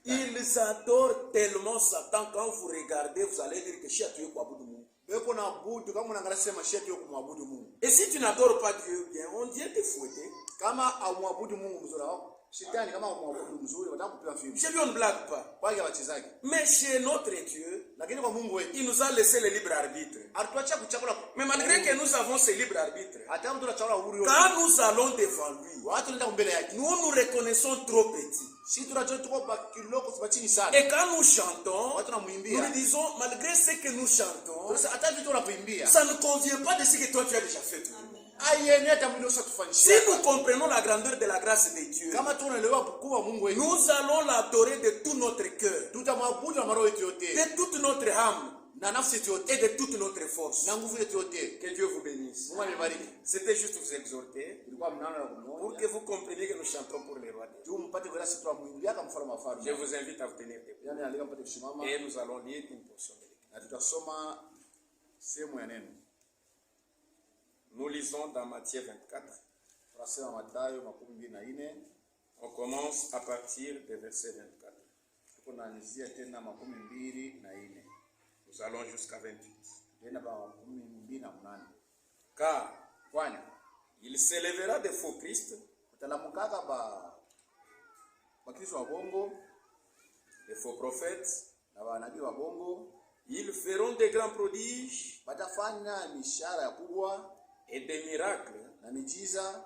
Ils adorent tellement Satan, quand vous regardez, vous allez dire que Chiatu est Kwabudu Mungu. Et si tu n'adores pas Dieu bien, on vient te fouetter. Je lui ne blague pas. Mais chez notre Dieu, il nous a laissé le libre arbitre. Mais malgré que nous avons ce libre arbitre, quand nous allons devant lui, nous nous reconnaissons trop petits. Et quand nous chantons, nous lui disons, malgré ce que nous chantons, ça ne convient pas de ce que toi tu as déjà fait. Si nous comprenons la grandeur de la grâce de Dieu, nous allons l'adorer de tout notre cœur, de toute notre âme et de toute notre force. Que Dieu vous bénisse. C'était juste vous exhorter pour que vous compreniez que nous chantons pour les rois. Je vous invite à vous tenir debout et nous allons lire une portion de l'Écriture. Nous lisons dans Matthieu 24. On commence à partir du verset 24. Nous allons jusqu'à 28. Car il s'élèvera des faux Christ, des faux prophètes. Ils feront des grands prodiges et des miracles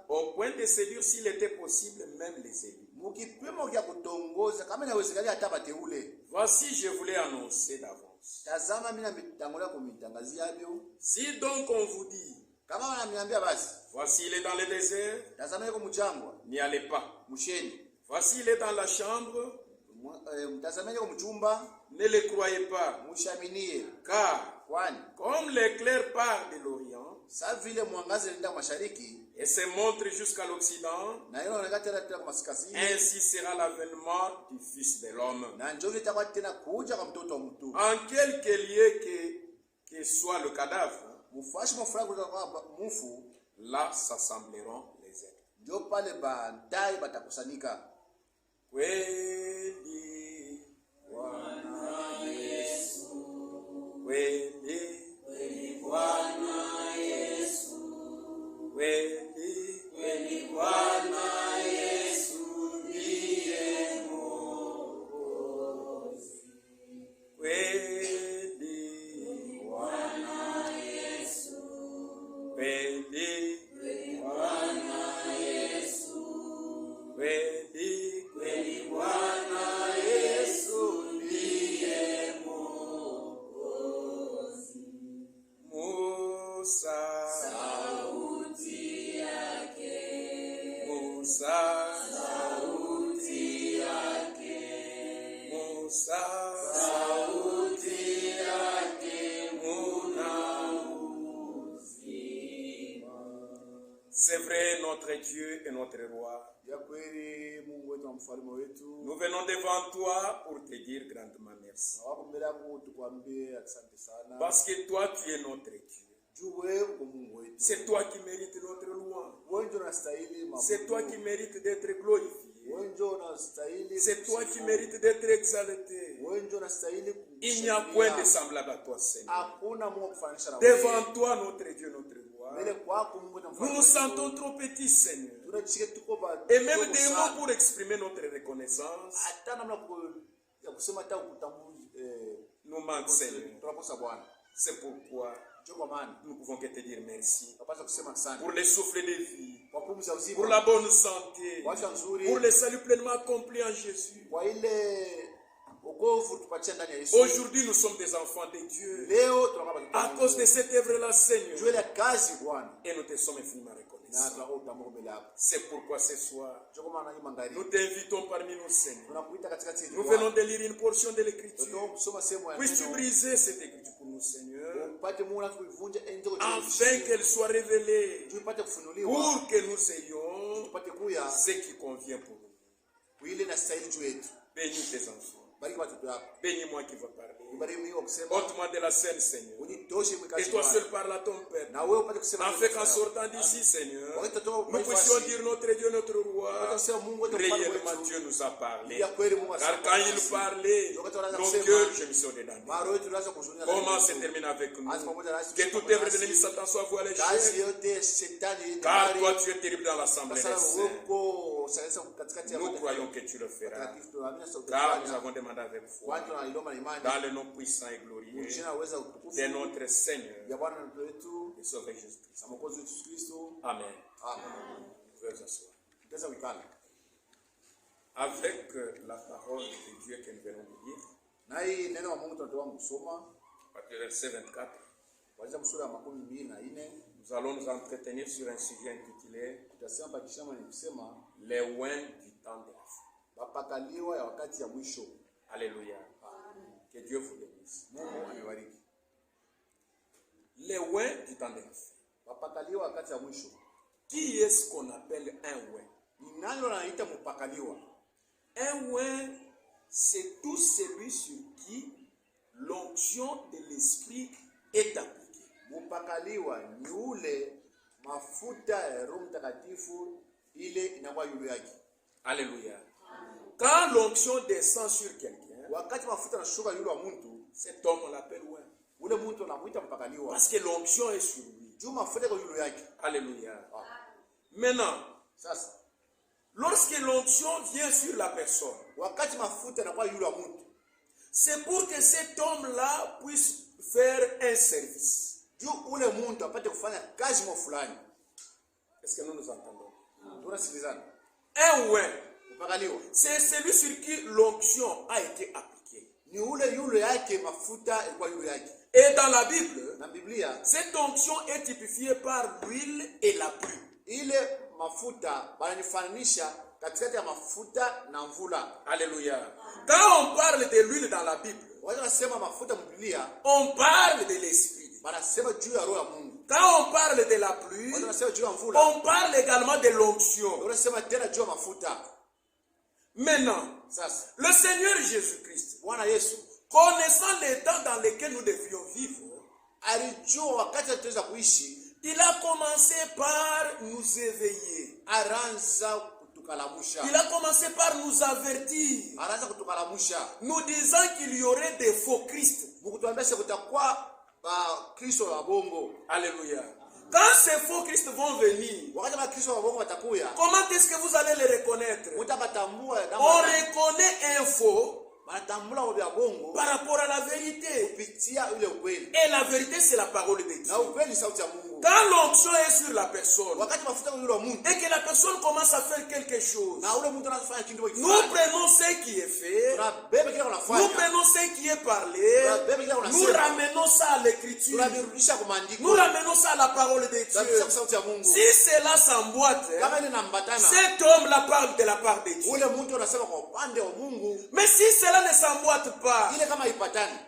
au point de séduire, s'il était possible, même les élus. Voici, je voulais annoncer d'avance. Si donc on vous dit, voici il est dans le désert, n'y allez pas. Voici il est dans la chambre, ne le croyez pas. Car comme l'éclair part de l'Orient et se montre jusqu'à l'Occident, ainsi sera l'avènement du Fils de l'homme. En quelque lieu que soit le cadavre, là s'assembleront les êtres. Kweli Bwana Yesu, kweli Bwana Yesu, kweli Bwana Yesu ndiye Mwokozi. Kweli Bwana Yesu, kweli Bwana Yesu, kweli Bwana Yesu ndiye Mwokozi. Musa sauti yake, Musa sauti yake, Musa sauti yake, muna uzima. C'est vrai, notre Dieu et notre roi. Nous venons devant toi pour te dire grandement merci. Parce que toi, tu es notre Dieu. C'est toi qui mérites notre louange. C'est toi qui mérites d'être glorifié. C'est toi qui mérites d'être exalté. Il n'y a point de semblable à toi, Seigneur. Devant toi, notre Dieu, notre roi, nous nous sentons trop petits, Seigneur. Et même des mots pour exprimer notre reconnaissance nous manquent, Seigneur. C'est pourquoi nous pouvons que te dire merci pour le souffle de vie, pour la bonne santé, pour le salut pleinement accompli en Jésus. Aujourd'hui, nous sommes des enfants de Dieu à cause de cette œuvre-là, Seigneur. Et nous te sommes infiniment reconnaissants. C'est pourquoi ce soir, nous t'invitons parmi nous, Seigneur. Nous venons de lire une portion de l'Écriture. Puisses-tu briser cette Écriture pour nous, Seigneur, afin qu'elle soit révélée, pour que nous ayons ce qui convient pour nous. Bénis tes enfants. Bénis-moi qui va parler. ôte-moi de la scène, Seigneur. Et toi seul parle à ton Père. Afin qu'en sortant d'ici, Seigneur, nous puissions dire notre Dieu, notre Roi, réellement Dieu nous a parlé. Car quand il parlait, nos cœurs gémissaient au-dedans. Comment se termine avec nous? Que toute œuvre de l'ennemi Satan soit voilée. Car toi tu es terrible dans l'assemblée des saints. Nous croyons que tu le feras. Car nous avons demandé avec foi. Dans le nom puissant et glorieux de notre Seigneur et Sauveur Jésus-Christ. Amen. Vous pouvez vous asseoir. Avec la parole de Dieu que nous venons de lire, verset 24, nous allons nous entretenir sur un sujet intitulé les oins du temps de la fin. Alléluia. Que Dieu vous bénisse. Les oins du temps de la fin. Qui est-ce qu'on appelle un oin? Un oin, c'est tout celui sur qui l'onction de l'esprit est appliquée. Mupakaliwa ni ule mafuta ya Roho Mtakatifu ile inakuwa yule yake. Alléluia. Quand l'onction descend sur quelqu'un, wakati mafuta yanashuka yule wa mtu, cet homme on l'appelle oin. Ule mtu anamuita mpakaliwa. Parce que l'onction est sur lui. Juu mafuta kwa yule yake. Alléluia. Maintenant, sasa lorsque l'onction vient sur la personne, wakati mafuta yanakuwa yule wa mtu, c'est pour que cet homme-là puisse faire un service. Juu ule muntu apate kufanya kazi mo fulani. Est-ce que nous nous entendons? Tunasikilizana. Un oin, c'est celui sur qui l'onction a été appliquée. Ni ule yule yake mafuta ilikuwa yule yake. Et dans la Bible, na Biblia, cette onction est typifiée par l'huile et la pluie. Ile mafuta bananifanisha katikati ya mafuta na mvula. Alléluia. Quand on parle de l'huile dans la Bible, on parle de l'esprit. Quand on parle de la pluie, on parle également de l'onction. Maintenant, le Seigneur Jésus-Christ, connaissant les temps dans lesquels nous devions vivre, il a commencé par nous éveiller. Il a commencé par nous avertir, nous disant qu'il y aurait des faux Christ. Alléluia. Quand ces faux Christ vont venir, comment est-ce que vous allez les reconnaître? On reconnaît un faux par rapport à la vérité. Et la vérité, c'est la parole de Dieu. Quand l'onction est sur la personne et que la personne commence à faire quelque chose, nous prenons ce qui est fait, nous prenons ce qui est parlé, nous ramenons ça à l'écriture, nous ramenons ça à la parole de Dieu. Si cela s'emboîte, cet homme-là parle de la part de Dieu. Mais si cela ne s'emboîte pas,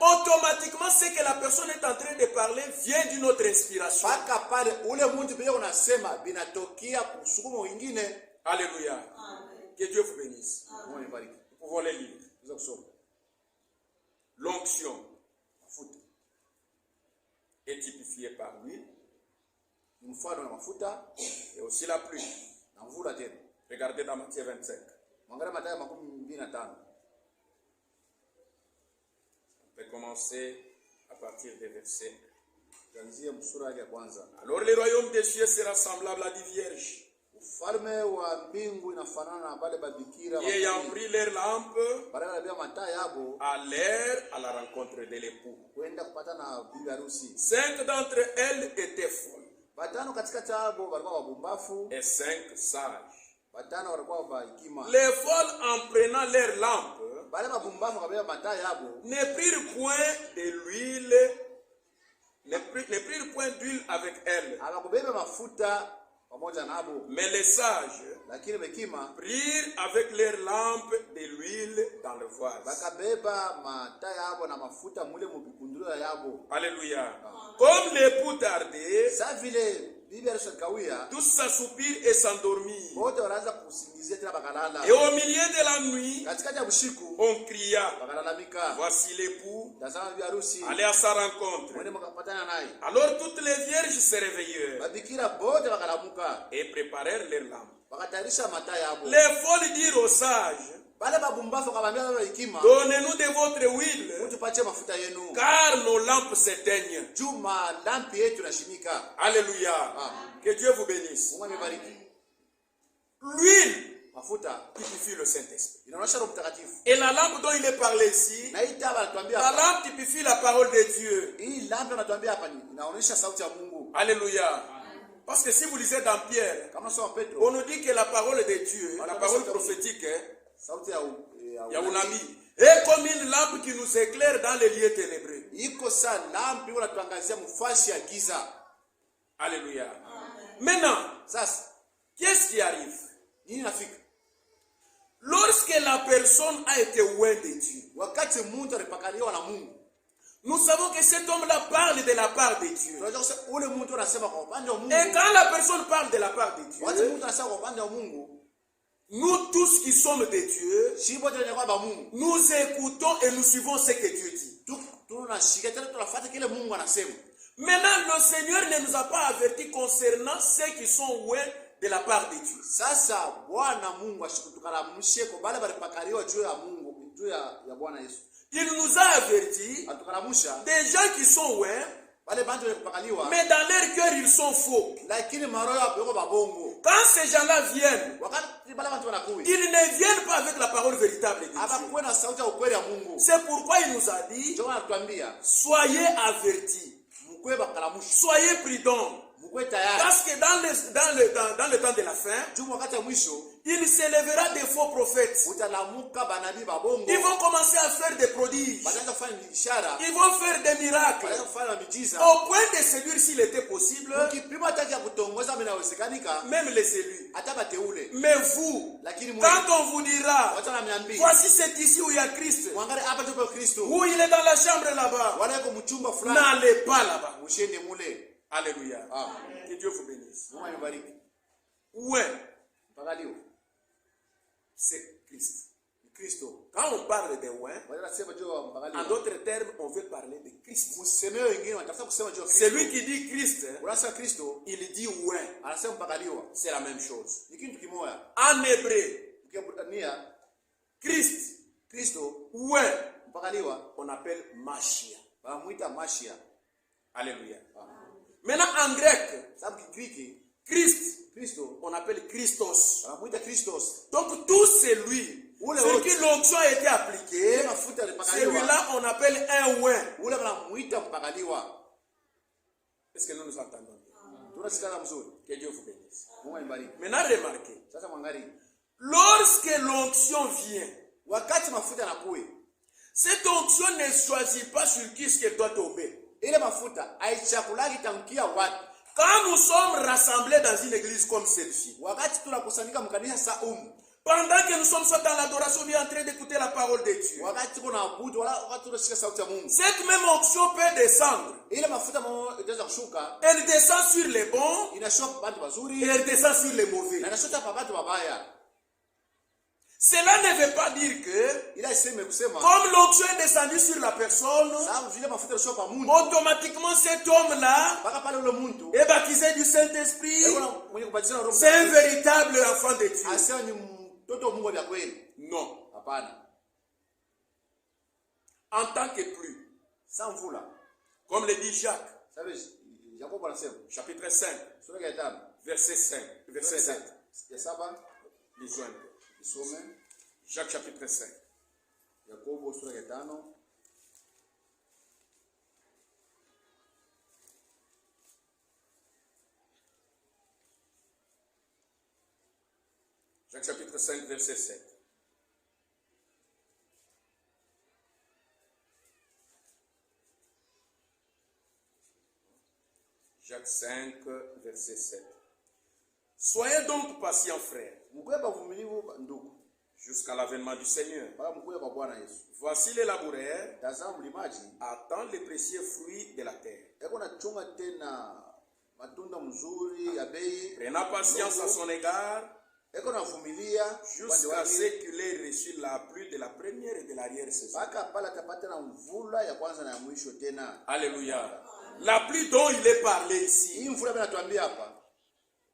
automatiquement ce que la personne est en train de parler vient d'une autre inspiration. Alléluia. Que Dieu vous bénisse. Nous pouvons les lire. L'onction est typifiée par l'huile et aussi la pluie. Regardez dans Matthieu 25. On peut commencer à partir des versets. Alors le royaume des cieux sera semblable à des vierges qui ayant pris leur lampe allèrent à la rencontre de l'époux. 5 d'entre elles étaient folles et 5 sages. Les folles, en prenant leur lampe, ne prirent point de l'huile, ne prirent point d'huile avec elles. Mais les sages prirent avec leur lampe de l'huile dans le vase. Alléluia. Comme l'époux tardait, tous s'assoupirent et s'endormirent. Et au milieu de la nuit, on cria, voici l'époux, allez à sa rencontre. Alors toutes les vierges se réveillèrent et préparèrent leurs lampes. Les folles dirent aux sages, donnez-nous de votre huile, car nos lampes s'éteignent. Alléluia. Que Dieu vous bénisse. L'huile typifie le Saint-Esprit. Et la lampe dont il est parlé ici, la lampe typifie la parole de Dieu. Alléluia. Parce que si vous lisez dans Pierre, on nous dit que la parole de Dieu, la parole prophétique, est comme une lampe qui nous éclaire dans les lieux ténébreux. Alléluia. Maintenant, qu'est-ce qui arrive? Lorsque la personne a été loin de Dieu, nous savons que cet homme-là parle de la part de Dieu. Et quand la personne parle de la part de Dieu, nous tous qui sommes de Dieu, nous écoutons et nous suivons ce que Dieu dit. Maintenant, le Seigneur ne nous a pas avertis concernant ceux qui sont loin de la part de Dieu. Il nous a avertis des gens qui sont loin, mais dans leur cœur ils sont faux. Quand ces gens-là viennent, ils ne viennent pas avec la parole véritable de Dieu. C'est pourquoi il nous a dit, soyez avertis, soyez prudents. Parce que dans le temps de la fin, il s'élèvera des faux prophètes. Ils vont commencer à faire des prodiges. Ils vont faire des miracles. Au point de séduire, s'il était possible, même les élus. Mais vous, quand on vous dira, voici c'est ici où il y a Christ, où il est dans la chambre là-bas, n'allez pas là-bas. Alléluia. Que Dieu vous bénisse. Ouais. C'est Christ. Quand on parle de ouais, en d'autres termes, on veut parler de Christ. Celui qui dit Christ, il dit ouais. C'est la même chose. En hébreu, Christ, ouais, on appelle Mashiach. Alléluia. Maintenant en grec, Christ, on appelle Christos. Donc tout celui sur qui l'onction a été appliquée, celui-là on appelle un ouin. Est-ce que nous nous entendons? Que Dieu vous bénisse. Maintenant remarquez, lorsque l'onction vient, cette onction ne choisit pas sur qui ce qu'elle doit tomber. Quand nous sommes rassemblés dans une église comme celle-ci, pendant que nous sommes soit dans l'adoration, nous sommes en train d'écouter la parole de Dieu, cette même onction peut descendre. Elle descend sur les bons et elle descend sur les mauvais. Cela ne veut pas dire que, comme l'onction est descendue sur la personne, automatiquement cet homme-là est baptisé du Saint-Esprit. C'est un véritable enfant de Dieu. Non. En tant que plus, comme le dit Jacques, chapitre 5, verset 5, verset 7. Lisons un peu. Jacques chapitre 5. Jacques chapitre 5, verset 7. Jacques 5, verset 7. Soyez donc patients, frères, jusqu'à l'avènement du Seigneur. Voici les laboureurs attendent les précieux fruits de la terre, prenant patience à son égard, jusqu'à ce qu'il ait reçu la pluie de la première et de l'arrière-saison. Alléluia. La pluie dont il est parlé ici,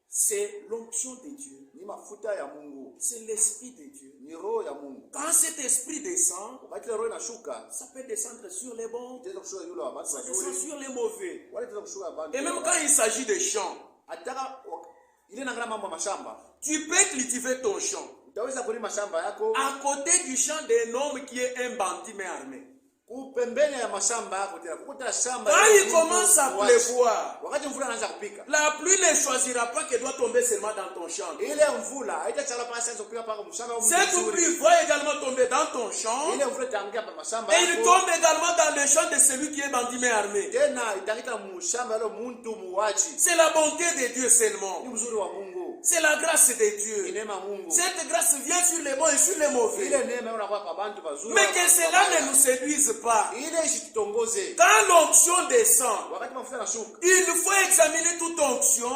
c'est l'onction de Dieu. C'est l'esprit de Dieu. Quand cet esprit descend, ça peut descendre sur les bons, ça descend sur les mauvais. Et même quand il s'agit de champs, tu peux cultiver ton champ à côté du champ d'un homme qui est un bandit mais armé. Quand il commence à pleuvoir, la pluie ne choisira pas qu'elle doit tomber seulement dans ton champ. Cette pluie va également tomber dans ton champ et il tombe également dans le champ de celui qui est bandit mais armé. C'est la bonté de Dieu seulement. C'est la grâce de Dieu. Cette grâce vient sur les bons et sur les mauvais. Mais que cela ne nous séduise pas. Quand l'onction descend, il faut examiner toute onction.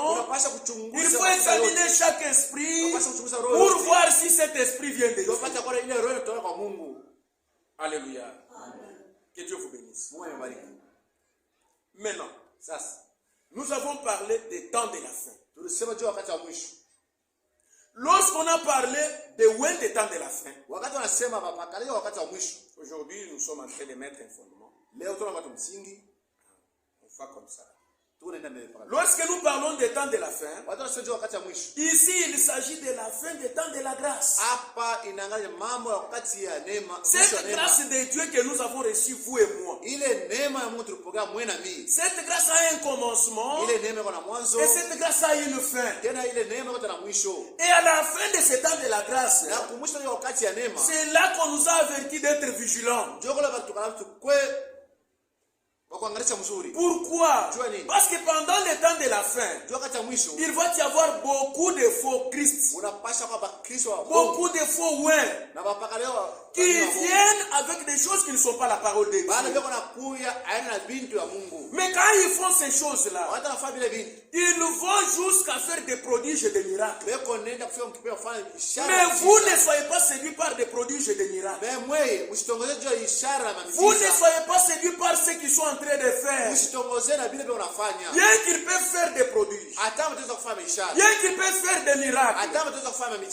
Il faut examiner chaque esprit pour voir si cet esprit vient de Dieu. Alléluia. Que Dieu vous bénisse. Maintenant, nous avons parlé des temps de la fin. Lorsqu'on a parlé des temps de la fin, aujourd'hui nous sommes en train de mettre un fondement. On fait comme ça. Lorsque nous parlons des temps de la fin, ici il s'agit de la fin des temps de la grâce. Cette grâce de Dieu que nous avons reçue, vous et moi. Cette grâce a un commencement et cette grâce a une fin. Et à la fin de ce temps de la grâce, c'est là qu'on nous a avertis d'être vigilants. Pourquoi? Parce que pendant le temps de la fin, il va y avoir beaucoup de faux Christ, beaucoup de faux ouins qui viennent avec des choses qui ne sont pas la parole de Dieu. Mais quand ils font ces choses-là, ils vont jusqu'à faire des prodiges et des miracles. Mais vous ne soyez pas séduits par des prodiges et des miracles. Vous ne soyez pas séduits par ceux qui sont en train de faire. Bien qu'ils peuvent faire des prodiges, bien qu'ils peuvent faire des miracles,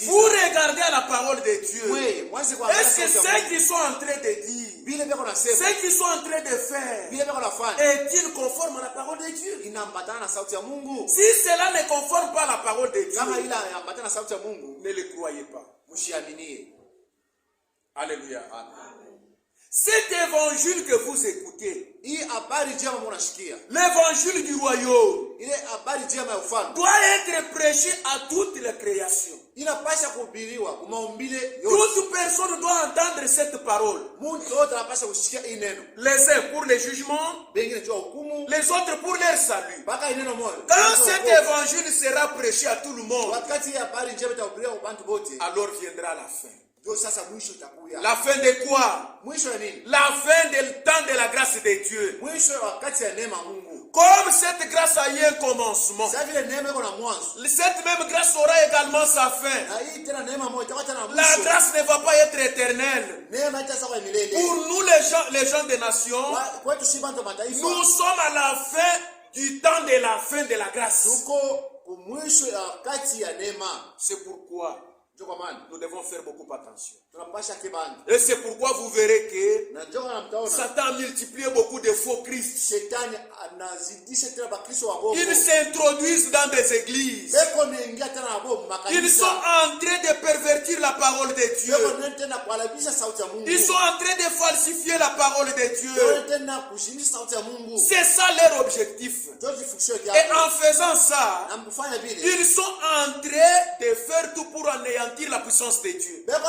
vous regardez à la parole de Dieu. Est-ce que ceux qui sont en train de dire, ceux qui sont en train de faire, est-il conforme à la parole de Dieu? Si cela ne conforme pas à la parole de Dieu, ne le croyez pas. Alléluia. Cet évangile que vous écoutez, l'évangile du royaume, doit être prêché à toute la création. Toute personne doit entendre cette parole. Les uns pour le jugement, les autres pour leur salut. Quand cet évangile sera prêché à tout le monde, alors viendra la fin. La fin de quoi? La fin du temps de la grâce de Dieu. Comme cette grâce a eu un commencement, cette même grâce aura également sa fin. La grâce ne va pas être éternelle. Pour nous les gens des nations, nous sommes à la fin du temps de la fin de la grâce. C'est pourquoi nous devons faire beaucoup attention. Et c'est pourquoi vous verrez que Satan a multiplié beaucoup de faux Christ. Ils s'introduisent dans des églises. Ils sont en train de pervertir la parole de Dieu. Ils sont en train de falsifier la parole de Dieu. C'est ça leur objectif. Et en faisant ça, ils sont en train de faire tout pour anéantir la puissance de Dieu. Et à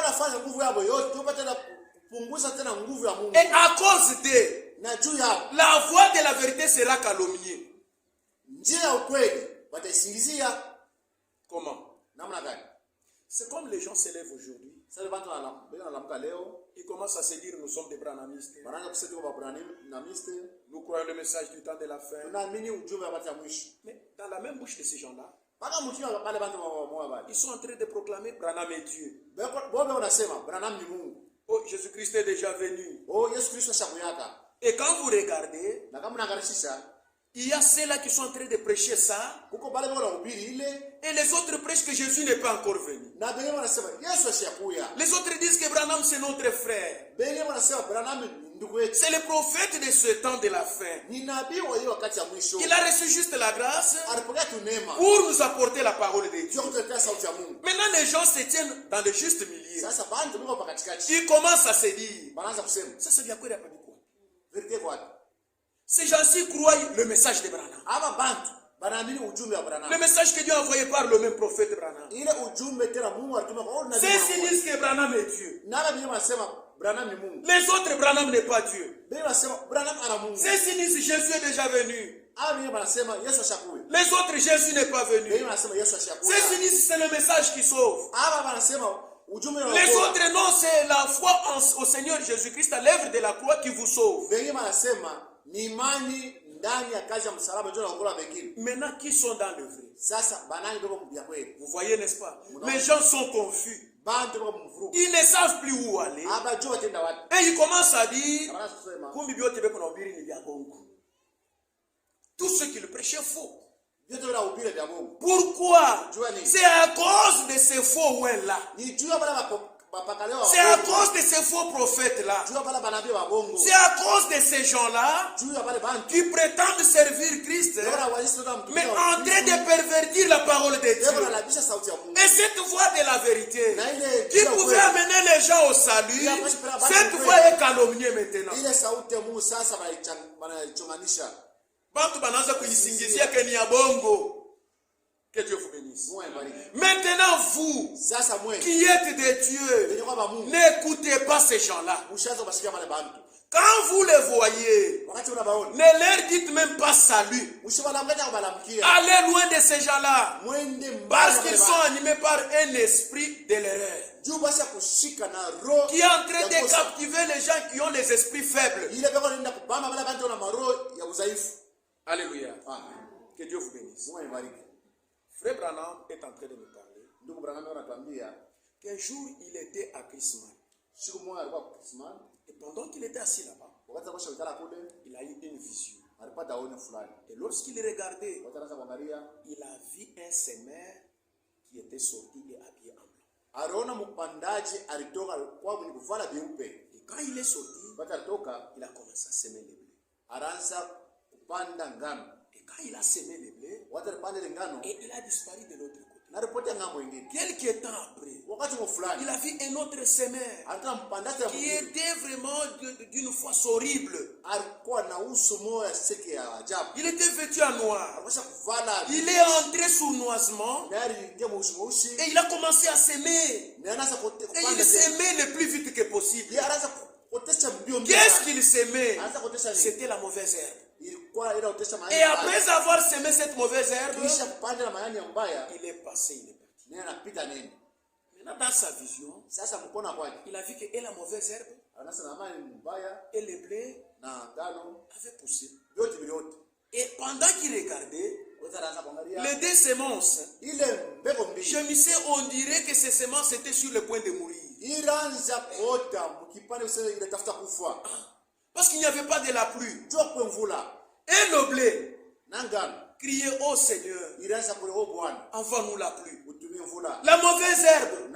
cause de la voix de la vérité sera calomniée. Comment? C'est comme les gens s'élèvent aujourd'hui. Ils commencent à se dire nous sommes des branhamistes. Nous croyons le message du temps de la fin. Mais dans dans la même bouche de ces gens-là, ils sont en train de proclamer Branham est Dieu. Oh, Jésus-Christ est déjà venu. Et quand vous regardez, il y a ceux-là qui sont en train de prêcher ça. Et les autres prêchent que Jésus n'est pas encore venu. Les autres disent que Branham c'est notre frère. C'est le prophète de ce temps de la fin. Il a reçu juste la grâce pour nous apporter la parole de Dieu. Maintenant les gens se tiennent dans le juste milieu. Ils commencent à se dire, ça c'est bien quoi? Ces gens-ci croient le message de Branham. Le message que Dieu a envoyé par le même prophète Branham. Ceux-ci disent que Branham est Dieu. Les autres, Branham n'est pas Dieu. Ceux-ci disent Jésus est déjà venu. Les autres, Jésus n'est pas venu. Ceux-ci disent c'est le message qui sauve. Les autres, non, c'est la foi au Seigneur Jésus-Christ à l'œuvre de la croix qui vous sauve. Maintenant, qui sont dans le vrai? Vous voyez, n'est-ce pas? Les gens sont confus. Ils ne savent plus où aller. Et ils commencent à dire tout ce qu'ils prêchaient faux. Pourquoi? C'est à cause de ces faux ouins-là. C'est à cause de ces faux prophètes-là. C'est à cause de ces gens-là qui prétendent servir Christ, mais en train de pervertir la parole de Dieu. Et cette voie de la vérité, qui pouvait amener les gens au salut, cette voie est calomniée maintenant. Que Dieu vous bénisse. Maintenant, vous qui êtes des dieux, n'écoutez pas ces gens-là. Quand vous les voyez, ne leur dites même pas salut. Allez loin de ces gens-là. Parce qu'ils sont animés par un esprit de l'erreur qui est en train de captiver les gens qui ont les esprits faibles. Alléluia. Que Dieu vous bénisse. Frère Branham est en train de me parler qu'un jour il était à Christmas. Et pendant qu'il était assis là-bas, il a eu une vision. Et lorsqu'il regardait, il a vu un semeur qui était sorti et habillé en blanc. Et quand il est sorti, il a commencé à semer les blés. Et quand il a semé les blés, et il a disparu de l'autre côté. Quelques temps après, il a vu un autre semeur qui était vraiment d'une force horrible. Il était vêtu en noir. Il est entré sournoisement et il a commencé à s'aimer. Et il s'aimait le plus vite que possible. Qu'est-ce qu'il s'aimait? C'était la mauvaise herbe. Et après avoir semé cette mauvaise herbe, il est passé, il est parti. Maintenant, dans sa vision, il a vu que la mauvaise herbe et les blés avaient poussé. Et pendant qu'il regardait, les deux semences, je me sais, on dirait que ces semences étaient sur le point de mourir. Parce qu'il n'y avait pas de la pluie. Et le blé criait au Seigneur, envoie-nous la pluie. La mauvaise herbe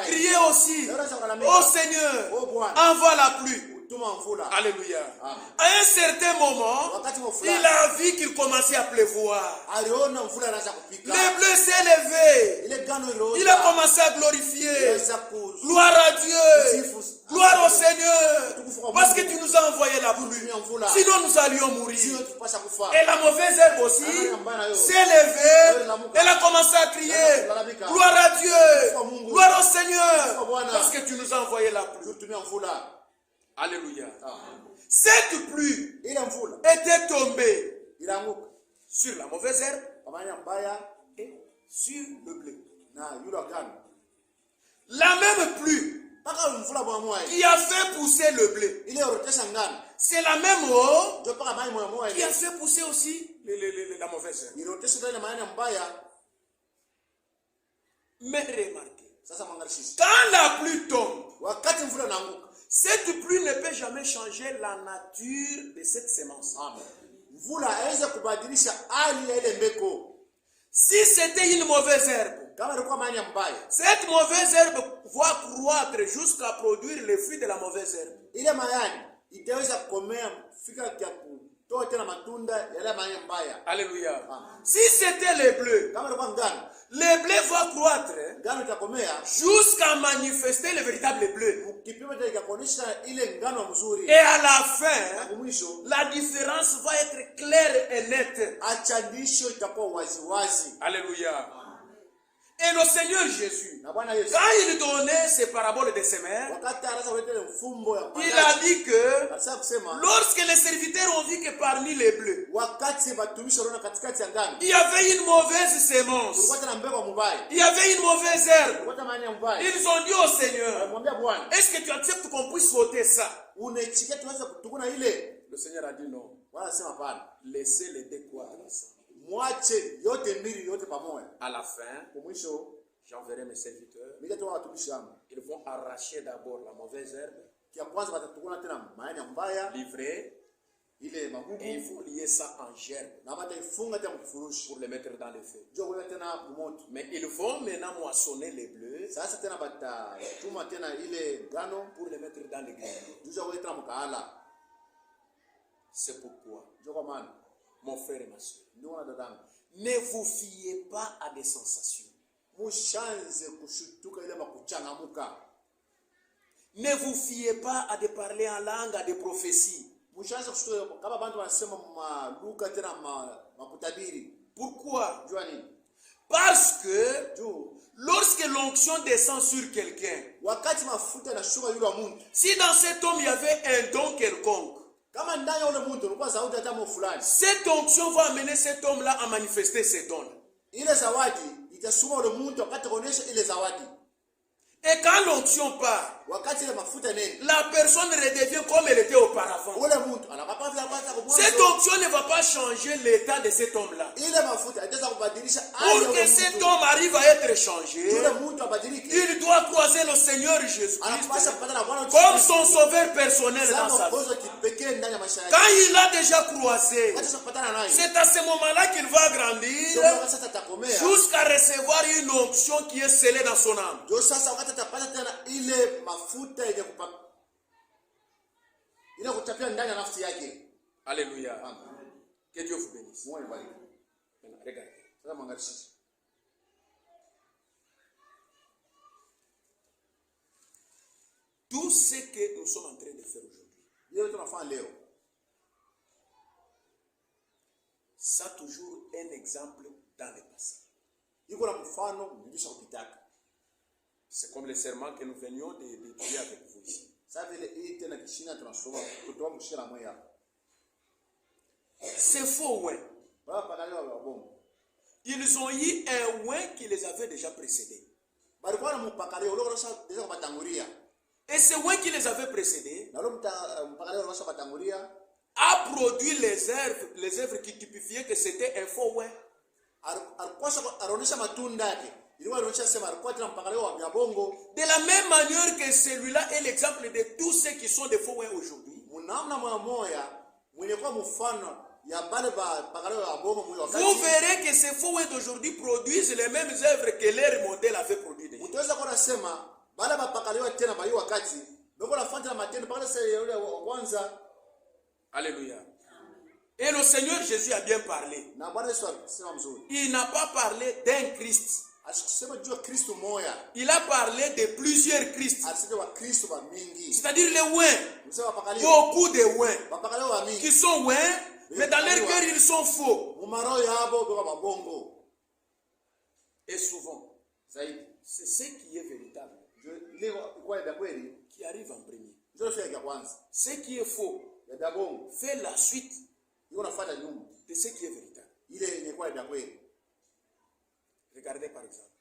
criait aussi, au Seigneur, envoie la pluie. Alléluia. À un certain moment, il a vu qu'il commençait à pleuvoir. Le bleu s'est levé. Il a commencé à glorifier. Gloire à Dieu. Gloire au Seigneur. Parce que tu nous as envoyé la pluie. Sinon nous allions mourir. Et la mauvaise herbe aussi s'est levée. Elle a commencé à crier. Gloire à Dieu. Gloire au Seigneur. Parce que tu nous as envoyé la pluie. Alléluia. Cette pluie était tombée sur la mauvaise herbe et sur le blé. La même pluie qui a fait pousser le blé, c'est la même eau qui a fait pousser aussi la mauvaise herbe. Irotesha ndani ya maana mbaya. Mais remarquez, quand la pluie tombe, cette pluie ne peut jamais changer la nature de cette semence. Si c'était une mauvaise herbe, cette mauvaise herbe va croître jusqu'à produire les fruits de la mauvaise herbe. Alléluia. Si c'était les bleus, les bleus vont croître jusqu'à manifester le véritable bleu. Et à la fin, la différence va être claire et nette. Alléluia. Et le Seigneur Jésus, quand il donnait ces paraboles de semeurs, il a dit que lorsque les serviteurs ont vu que parmi les bleus, il y avait une mauvaise sémence, il y avait une mauvaise herbe, ils ont dit au Seigneur, est-ce que tu acceptes qu'on puisse ôter ça? Le Seigneur a dit non. Laissez les décroître ensemble. À la fin, j'enverrai mes serviteurs. Ils vont arracher d'abord la mauvaise herbe, livrer, et il faut lier ça en gerbe pour les mettre dans le feu. Mais ils vont maintenant moissonner les bleus pour les mettre dans les graines. C'est pourquoi, mon frère et ma soeur, ne vous fiez pas à des sensations. Ne vous fiez pas à des parler en langue, à des prophéties. Pourquoi? Parce que lorsque l'onction descend sur quelqu'un, si dans cet homme il y avait un don quelconque, cette onction va amener cet homme-là à manifester ses dons. Et quand l'onction part, la personne redevient comme elle était auparavant. Cette onction ne va pas changer l'état de cet homme-là. Pour que cet homme arrive à être changé, il doit croiser le Seigneur Jésus-Christ comme son sauveur personnel dans sa vie. Quand il a déjà croisé, c'est à ce moment-là qu'il va grandir jusqu'à recevoir une onction qui est scellée dans son âme. Alléluia. Que Dieu vous bénisse. Regardez. Tout ce que nous sommes en train de faire aujourd'hui, ça a toujours un exemple dans le passé. C'est comme les serments que nous venions d'étudier avec vous ici. C'est faux, ouais. Ils ont eu un ouin qui les avait déjà précédés. Et ce ouin qui les avait précédés a produit les œuvres qui typifiaient que c'était un faux ouin. De la même manière que celui-là est l'exemple de tous ceux qui sont des faux ouins aujourd'hui. Vous verrez que ces faux ouins d'aujourd'hui produisent les mêmes œuvres que leur modèle avait produit déjà. Alléluia. Et le Seigneur Jésus a bien parlé. Il n'a pas parlé d'un Christ. Il a parlé de plusieurs Christ. C'est-à-dire les ouins. Beaucoup de ouins. Qui sont ouins, mais dans leur cœur ils sont faux. Et souvent, c'est ce qui est véritable qui arrive en premier. Ce qui est faux fait la suite de ce qui est véritable. Regardez par exemple,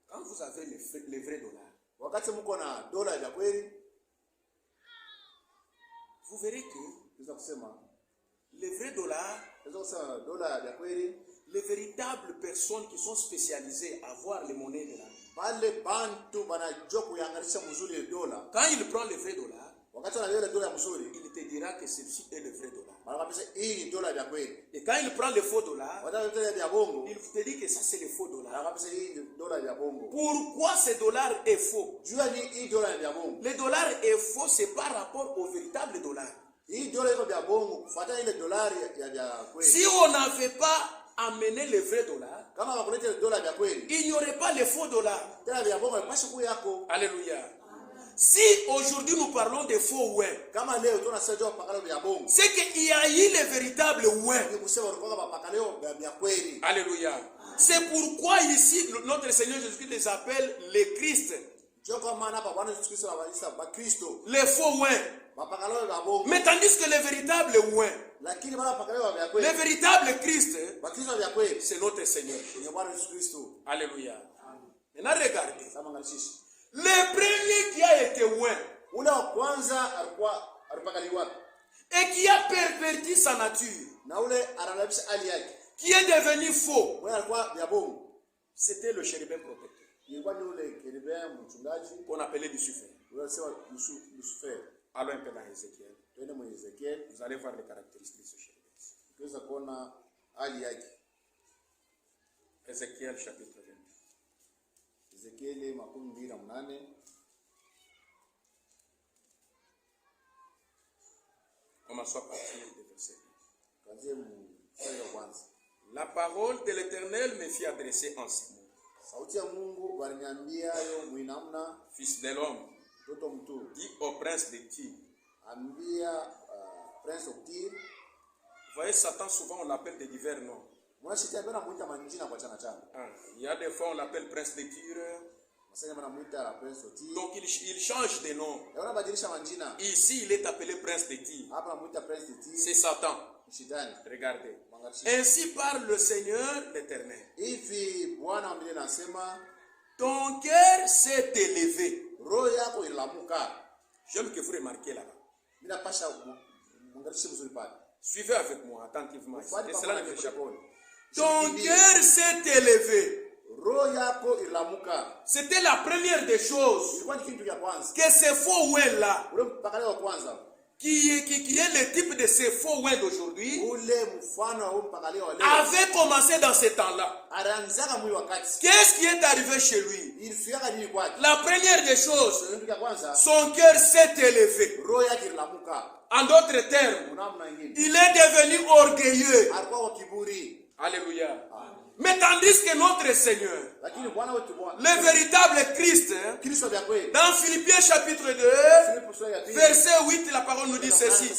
quand vous avez les vrais dollars, vous verrez que Les vrais dollars, les véritables personnes qui sont spécialisées à voir les monnaies de la vie. Quand il prend les vrais dollars, il te dira que ceci est le vrai dollar. Et quand il prend les faux dollars, il te dit que ça c'est le faux dollar. Pourquoi ce dollar est faux? Le dollar est faux, c'est par rapport au véritable dollar. Si on n'avait pas amené le vrai dollar, il n'y aurait pas les faux dollars. Alléluia. Si aujourd'hui nous parlons des faux ouins, c'est qu'il y a eu les véritables ouins. Alléluia. C'est pourquoi ici notre Seigneur Jésus-Christ les appelle les Christ. Les faux ouins. Mais tandis que les véritables ouins, les véritables Christ, c'est notre Seigneur. Alléluia. Maintenant regardez. Le premier qui a été ouin et qui a perverti sa nature, qui est devenu faux, c'était le chérubin protecteur qu'on appelait Lucifer. Allons un peu dans Ézéchiel. Vous allez voir les caractéristiques de ce chérubin. Ézéchiel chapitre 20. Commençons à partir du verset 1. La parole de l'Éternel me fit adresser en ces mots. Fils de l'homme, dis au prince de Tyr. Vous voyez, Satan, souvent on l'appelle de divers noms. Il y a des fois on l'appelle prince de Tyr. Donc il change de nom. Ici il est appelé prince de Tyr. C'est Satan. Regardez. Ainsi parle le Seigneur l'Éternel. Ton cœur s'est élevé. J'aime que vous remarquiez là-bas. Suivez avec moi attentivement. Et cela ne m'échappe pas. Ton cœur s'est élevé. C'était la première des choses. Que ces faux ouins là, qui est le type de ces faux ouins d'aujourd'hui, avait commencé dans ce temps-là. Qu'est-ce qui est arrivé chez lui? La première des choses, son cœur s'est élevé. En d'autres termes, il est devenu orgueilleux. Alléluia. Mais tandis que notre Seigneur, le véritable Christ, dans Philippiens chapitre 2, verset 8, la parole nous dit ceci.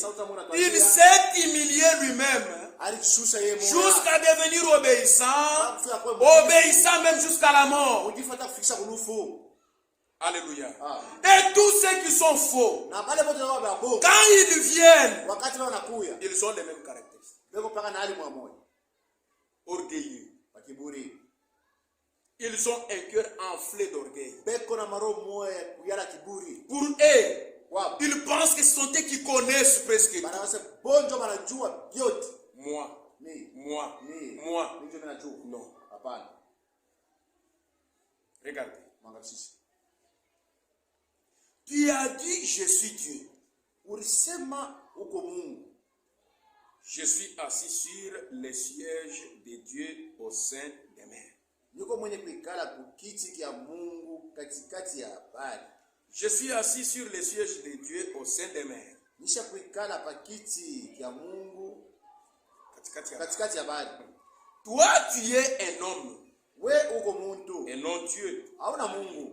Il s'est humilié lui-même jusqu'à devenir obéissant, obéissant même jusqu'à la mort. Alléluia. Et tous ceux qui sont faux, quand ils viennent, ils ont les mêmes caractéristiques. Orgueilleux. Ils ont un cœur enflé d'orgueil. Pour eux, ils pensent que ce sont eux qui connaissent presque tout. Moi. Non. Regardez. Tu as dit, je suis Dieu. Je suis assis sur les sièges de Dieu au sein des mers. Je suis assis sur les sièges de Dieu au sein des mers. Toi, tu es un homme et non Dieu.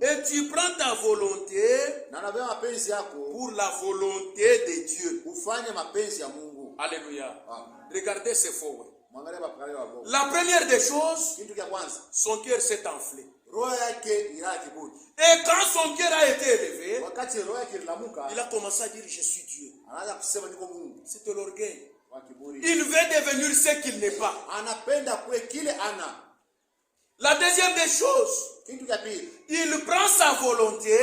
Et tu prends ta volonté pour la volonté de Dieu. Alléluia. Regardez ces faux. La première des choses, son cœur s'est enflé. Et quand son cœur a été élevé, il a commencé à dire je suis Dieu. C'est de l'orgueil. Il veut devenir ce qu'il n'est pas. La deuxième des choses, il prend sa volonté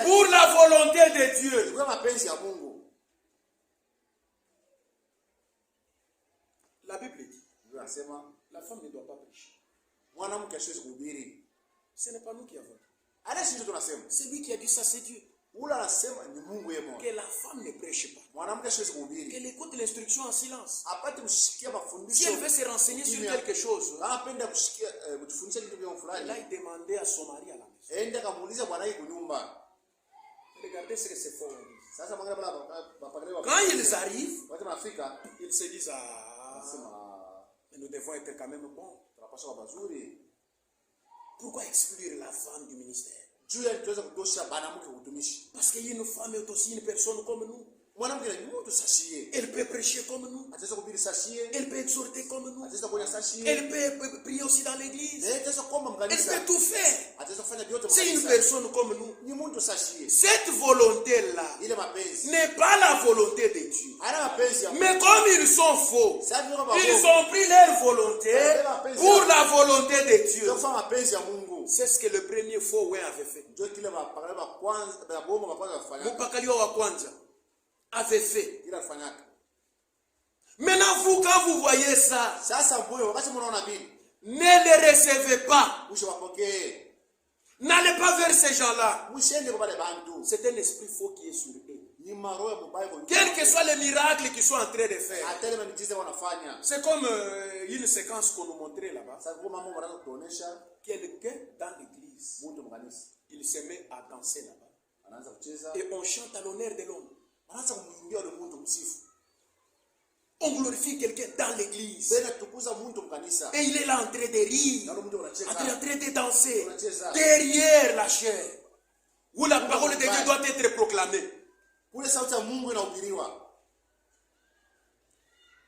pour la volonté de Dieu. anasema la femme ne doit pas prêcher. Mwanamke asiwezi kuhubiri. Ce n'est pas nous qui avons dit. Ana sisi tunasema. C'est lui qui a dit ça, c'est Dieu. Ula anasema ni Mungu yeye mwenyewe. Que la femme ne prêche pas. Mwanamke asiwezi kuhubiri. Qu'elle écoute l'instruction en silence. Apate kusikia mafundisho. Si elle veut se renseigner sur quelque chose, anapenda kusikia kujifundisha kitu kile fulani. Elle a demandé à son mari à la maison. Enda kamuuliza bwana yake kunyumba. Regardez ce que c'est fort. Sasa mwangalia bala quand ils arrivent, watu wanafika, ils se disent mais nous devons être quand même bons. Tunapaswa bazuri. Pourquoi exclure la femme du ministère? Juu ya tuweza kutosha mwanamke kutumishi. Parce qu'il y a une femme est aussi une personne comme nous. Mwanamke ni mtu sashie. Elle peut prêcher comme nous. Ataweza kuhubiri sashie. Elle peut exhorter comme nous. Ataweza kuonya sashie. Elle peut prier aussi dans l'église. Ataweza kuomba mkanisa. Elle peut tout faire. Ataweza kufanya vyote c'est une personne comme nous. Ni mtu sashie. Cette volonté là ile mapenzi n'est pas la volonté de Dieu. Ana mapenzi ya mais comme ils sont faux, ils ont pris leur volonté pour la volonté de Dieu. Ndio mapenzi ya Mungu. C'est ce que le premier faux ouais avait fait. Ndio kile mapakali wa kwanza na bomo wa kwanza wafanya. Mupakali wa kwanza avait fait. Il a fait. Maintenant, vous, quand vous voyez ça, ne les recevez pas. N'allez pas vers ces gens-là. C'est un esprit faux qui est sur eux. Quels que soient les miracles qu'ils sont en train de faire. C'est comme une séquence qu'on nous montrait là-bas. Quelqu'un dans l'église, il se met à danser là-bas. Et on chante à l'honneur de l'homme. On glorifie quelqu'un dans l'église. Et il est là en train de rire, en train de danser, derrière la chair, où la parole de Dieu doit être proclamée.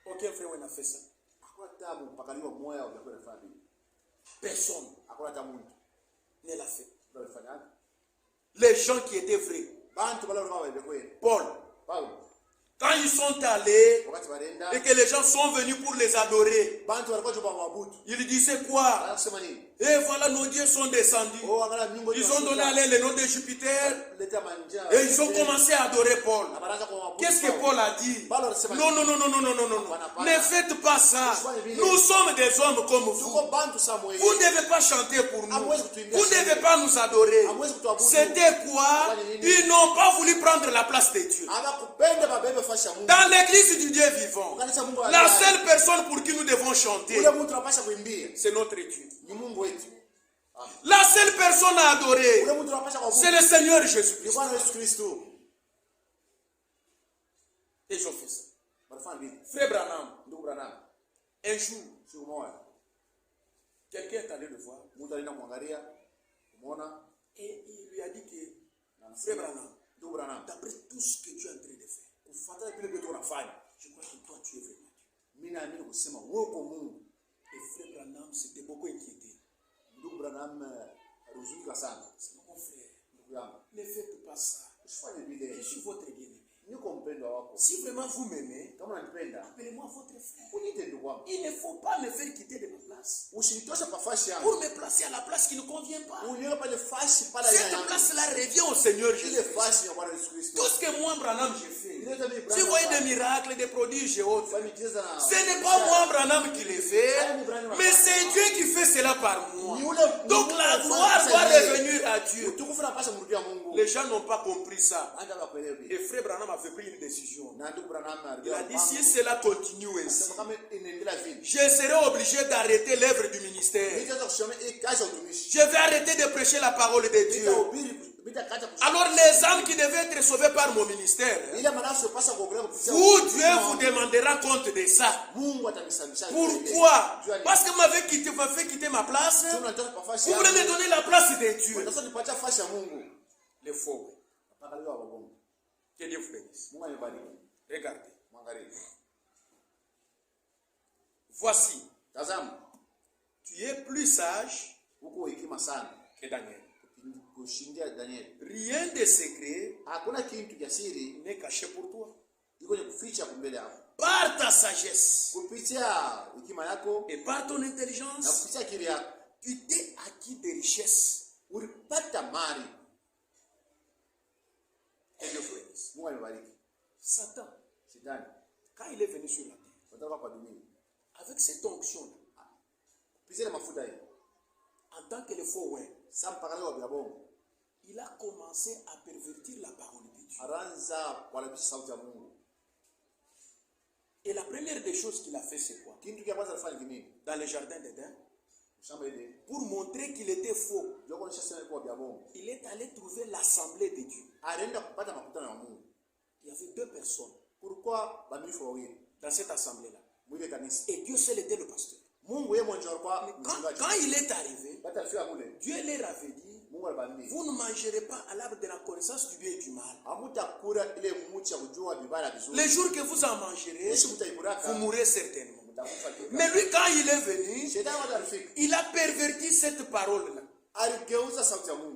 Aucun frère n'a fait ça. Personne ne l'a fait. Les gens qui étaient vrais. Paul. Quand ils sont allés et que les gens sont venus pour les adorer, ils disaient quoi? Et voilà, nos dieux sont descendus. Ils ont donné à l'air le nom de Jupiter et ils ont commencé à adorer Paul. Qu'est-ce que Paul a dit? Non, non, non, non, non, non, non, non. Ne faites pas ça. Nous sommes des hommes comme vous. Vous ne devez pas chanter pour nous. Vous ne devez pas nous adorer. C'était quoi? Ils n'ont pas voulu prendre la place de Dieu. Dans l'église du Dieu vivant, la seule personne pour qui nous devons chanter, c'est notre Dieu. La seule personne à adorer, c'est le Seigneur Jésus-Christ. Et ils ont fait ça. Frère Branham, un jour, quelqu'un est allé le voir et il lui a dit que Frère Branham, d'après tout ce que tu es en train de faire, je crois que toi tu es vraiment Dieu. Et Frère Branham s'était beaucoup inquiété. C'est mon frère. Ne faites pas ça. Je suis votre bien-aimé. Si vraiment vous m'aimez, appelez-moi votre frère. Il ne faut pas me faire quitter de ma place pour me placer à la place qui ne convient pas. Cette place-là revient au Seigneur Jésus. Tout ce que moi, Branham, j'ai fait, si vous voyez des miracles, des prodiges et autres, ce n'est pas moi, Branham, qui les fait, mais c'est Dieu qui fait cela par moi. Donc la gloire doit revenir à Dieu. Les gens n'ont pas compris ça. Et Frère Branham avait pris une décision. Il a dit, si cela continue ainsi, je serai obligé d'arrêter l'œuvre du ministère. Je vais arrêter de prêcher la parole de Dieu. Alors les âmes qui devaient être sauvées par mon ministère, vous, Dieu vous demandera compte de ça. Pourquoi? Parce que vous m'avez quitter ma place. Vous voulez me donner la place de Dieu. Les faux. Que Dieu vous bénisse. Regardez. Voici. Tu es plus sage que Daniel. Rien de secret n'est caché pour toi. Par ta sagesse et par ton intelligence, tu t'es acquis des richesses. Et Dieu vous bénisse. Satan, quand il est venu sur la terre, avec cette onction, en tant que le faux ouais, il a commencé à pervertir la parole de Dieu. Et la première des choses qu'il a fait, c'est quoi? Dans le jardin d'Éden, pour montrer qu'il était faux, il est allé trouver l'assemblée de Dieu. Il y avait 2 personnes dans cette assemblée-là. Et Dieu seul était le pasteur. Quand il est arrivé, Dieu leur avait dit, vous ne mangerez pas à l'arbre de la connaissance du bien et du mal. Les jours que vous en mangerez, vous mourrez certainement. Mais lui, quand il est venu, il a perverti cette parole-là.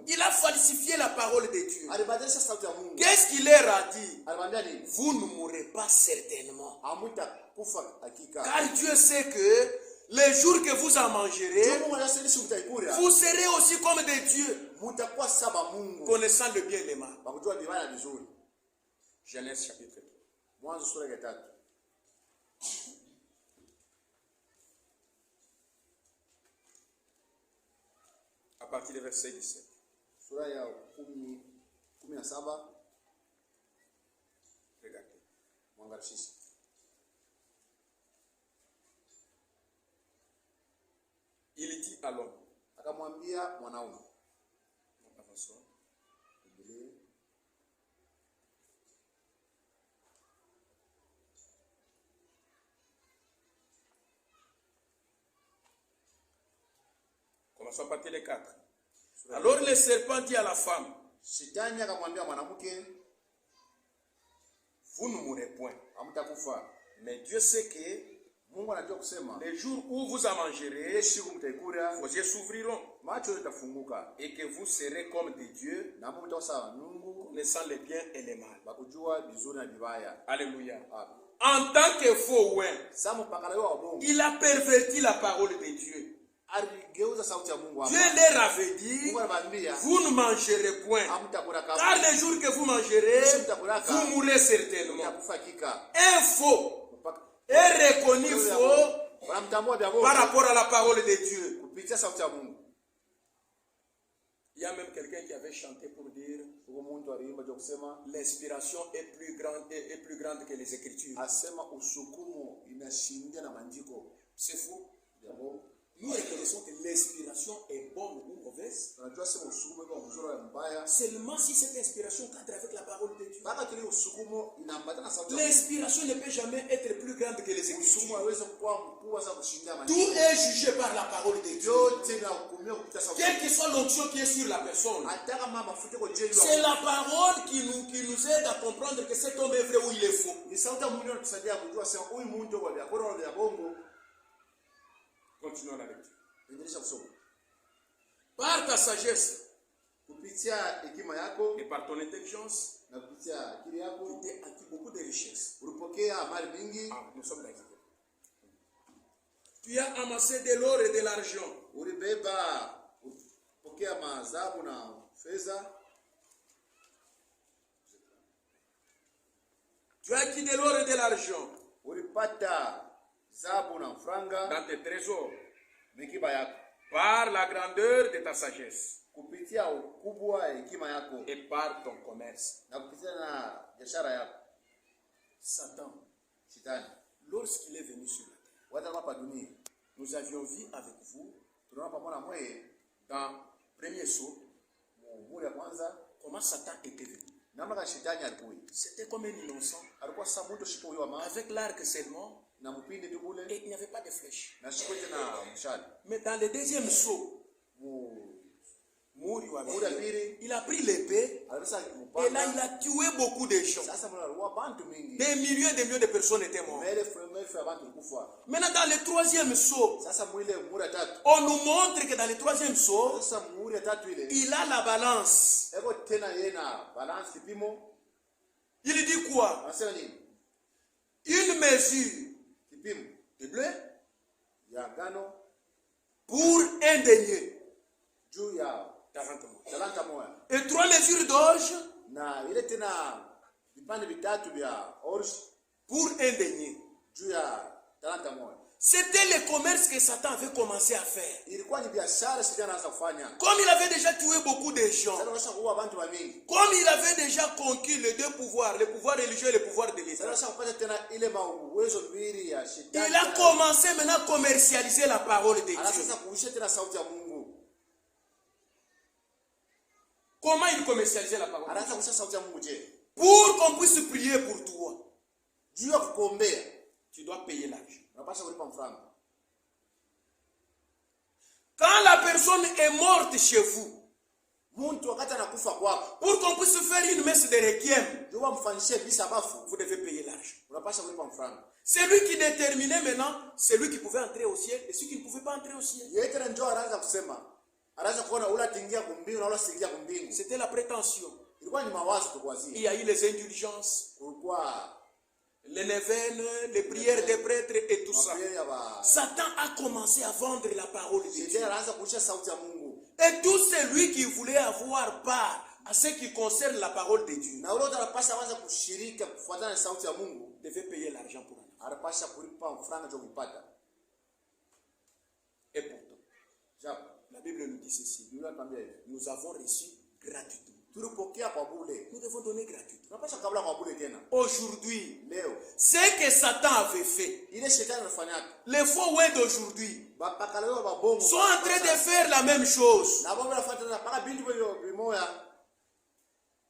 Il a falsifié la parole de Dieu. Qu'est-ce qu'il leur a dit? Vous ne mourrez pas certainement. Car Dieu sait que les jours que vous en mangerez, vous serez aussi comme des dieux, connaissant le bien et le mal. Genèse chapitre 3. À partir du verset 17. Regardez. Il dit à l'homme. Commençons à partir des 4. Alors le serpent dit à la femme, vous ne mourrez point. Mais Dieu sait que les jours où vous en mangerez, vos yeux s'ouvriront et que vous serez comme des dieux, connaissant les biens et les mal. Alléluia. En tant que faux ouin, il a perverti la parole de Dieu. Dieu leur avait dit, vous ne mangerez point, car les jours que vous mangerez, vous mourrez certainement. Un faux est reconnu faux par rapport à la parole de Dieu. Il y a même quelqu'un qui avait chanté pour dire, l'inspiration est plus grande que les Écritures. C'est faux. Nous reconnaissons que l'inspiration est bonne ou mauvaise seulement si cette inspiration cadre avec la parole de Dieu. L'inspiration ne peut jamais être plus grande que les Écritures. Tout est jugé par la parole de Dieu. Quelle que soit l'onction qui est sur la personne, c'est la parole qui nous aide à comprendre que cet homme est vrai ou il est faux. Continuons la lecture. Par ta sagesse et par ton intelligence, tu t'es acquis beaucoup de richesses. Nous sommes là. Tu as amassé de l'or et de l'argent. Tu as acquis de l'or et de l'argent dans tes trésors par la grandeur de ta sagesse et par ton commerce. Satan, lorsqu'il est venu sur la terre, nous avions vu avec vous dans le premier saut comment Satan était venu. C'était comme un innocent avec l'arc seulement. Et il n'y avait pas de flèche. Mais dans le deuxième saut, il a pris l'épée et là il a tué beaucoup de gens. Des millions et des millions de personnes étaient mortes. Maintenant dans le troisième saut, on nous montre que dans le troisième saut, il a la balance. Il dit quoi? Une mesure de blé pour un denier. Et 3 mesures d'orge pour un denier. C'était le commerce que Satan avait commencé à faire. Ilikuwa ni biashara shetani anaanza kufanya. Comme il avait déjà tué beaucoup de gens. Sasa anasha kuua watu wengi. Comme il avait déjà conquis les deux pouvoirs, le pouvoir religieux et le pouvoir de l'État. Sasa kupata tena ile uwezo mbili ya shetani. Il a commencé maintenant à commercialiser la parole de Dieu. Anaanza kuusha tena sauti ya Mungu. Comment il commercialisait la parole? Anaanza kuusha sauti ya Mungu je? Pour qu'on puisse prier pour toi. Juu ya kukuombea, tu dois payer l'argent. Unapaswa kulipa mfrango. Quand la personne est morte chez vous, mtu wakati anakufa kwako, pour qu'on puisse faire une messe de requiem, ndio mfanyishie bisa bafu, vous devez payer l'argent. Unapaswa kulipa mfrango. C'est lui qui déterminait maintenant celui qui pouvait entrer au ciel et celui qui ne pouvait pas entrer au ciel. Yeye ndio anaanza kusema. Anaanza kuona ula tingia kumbingu na ula singia kumbingu. C'était la prétention. Ilikuwa ni mawazo tu kwa zile. Il y a eu les indulgences. Pourquoi? Les neuvaines, les prières des prêtres et tout ça. Satan a commencé à vendre la parole de Dieu. Et tout celui qui voulait avoir part à ce qui concerne la parole de Dieu devait payer l'argent pour en. Et pourtant, la Bible nous dit ceci. Nous avons reçu gratuitement. Nous devons donner gratuitement. Aujourd'hui, ce que Satan avait fait, les faux ouins d'aujourd'hui sont en train de faire la même chose.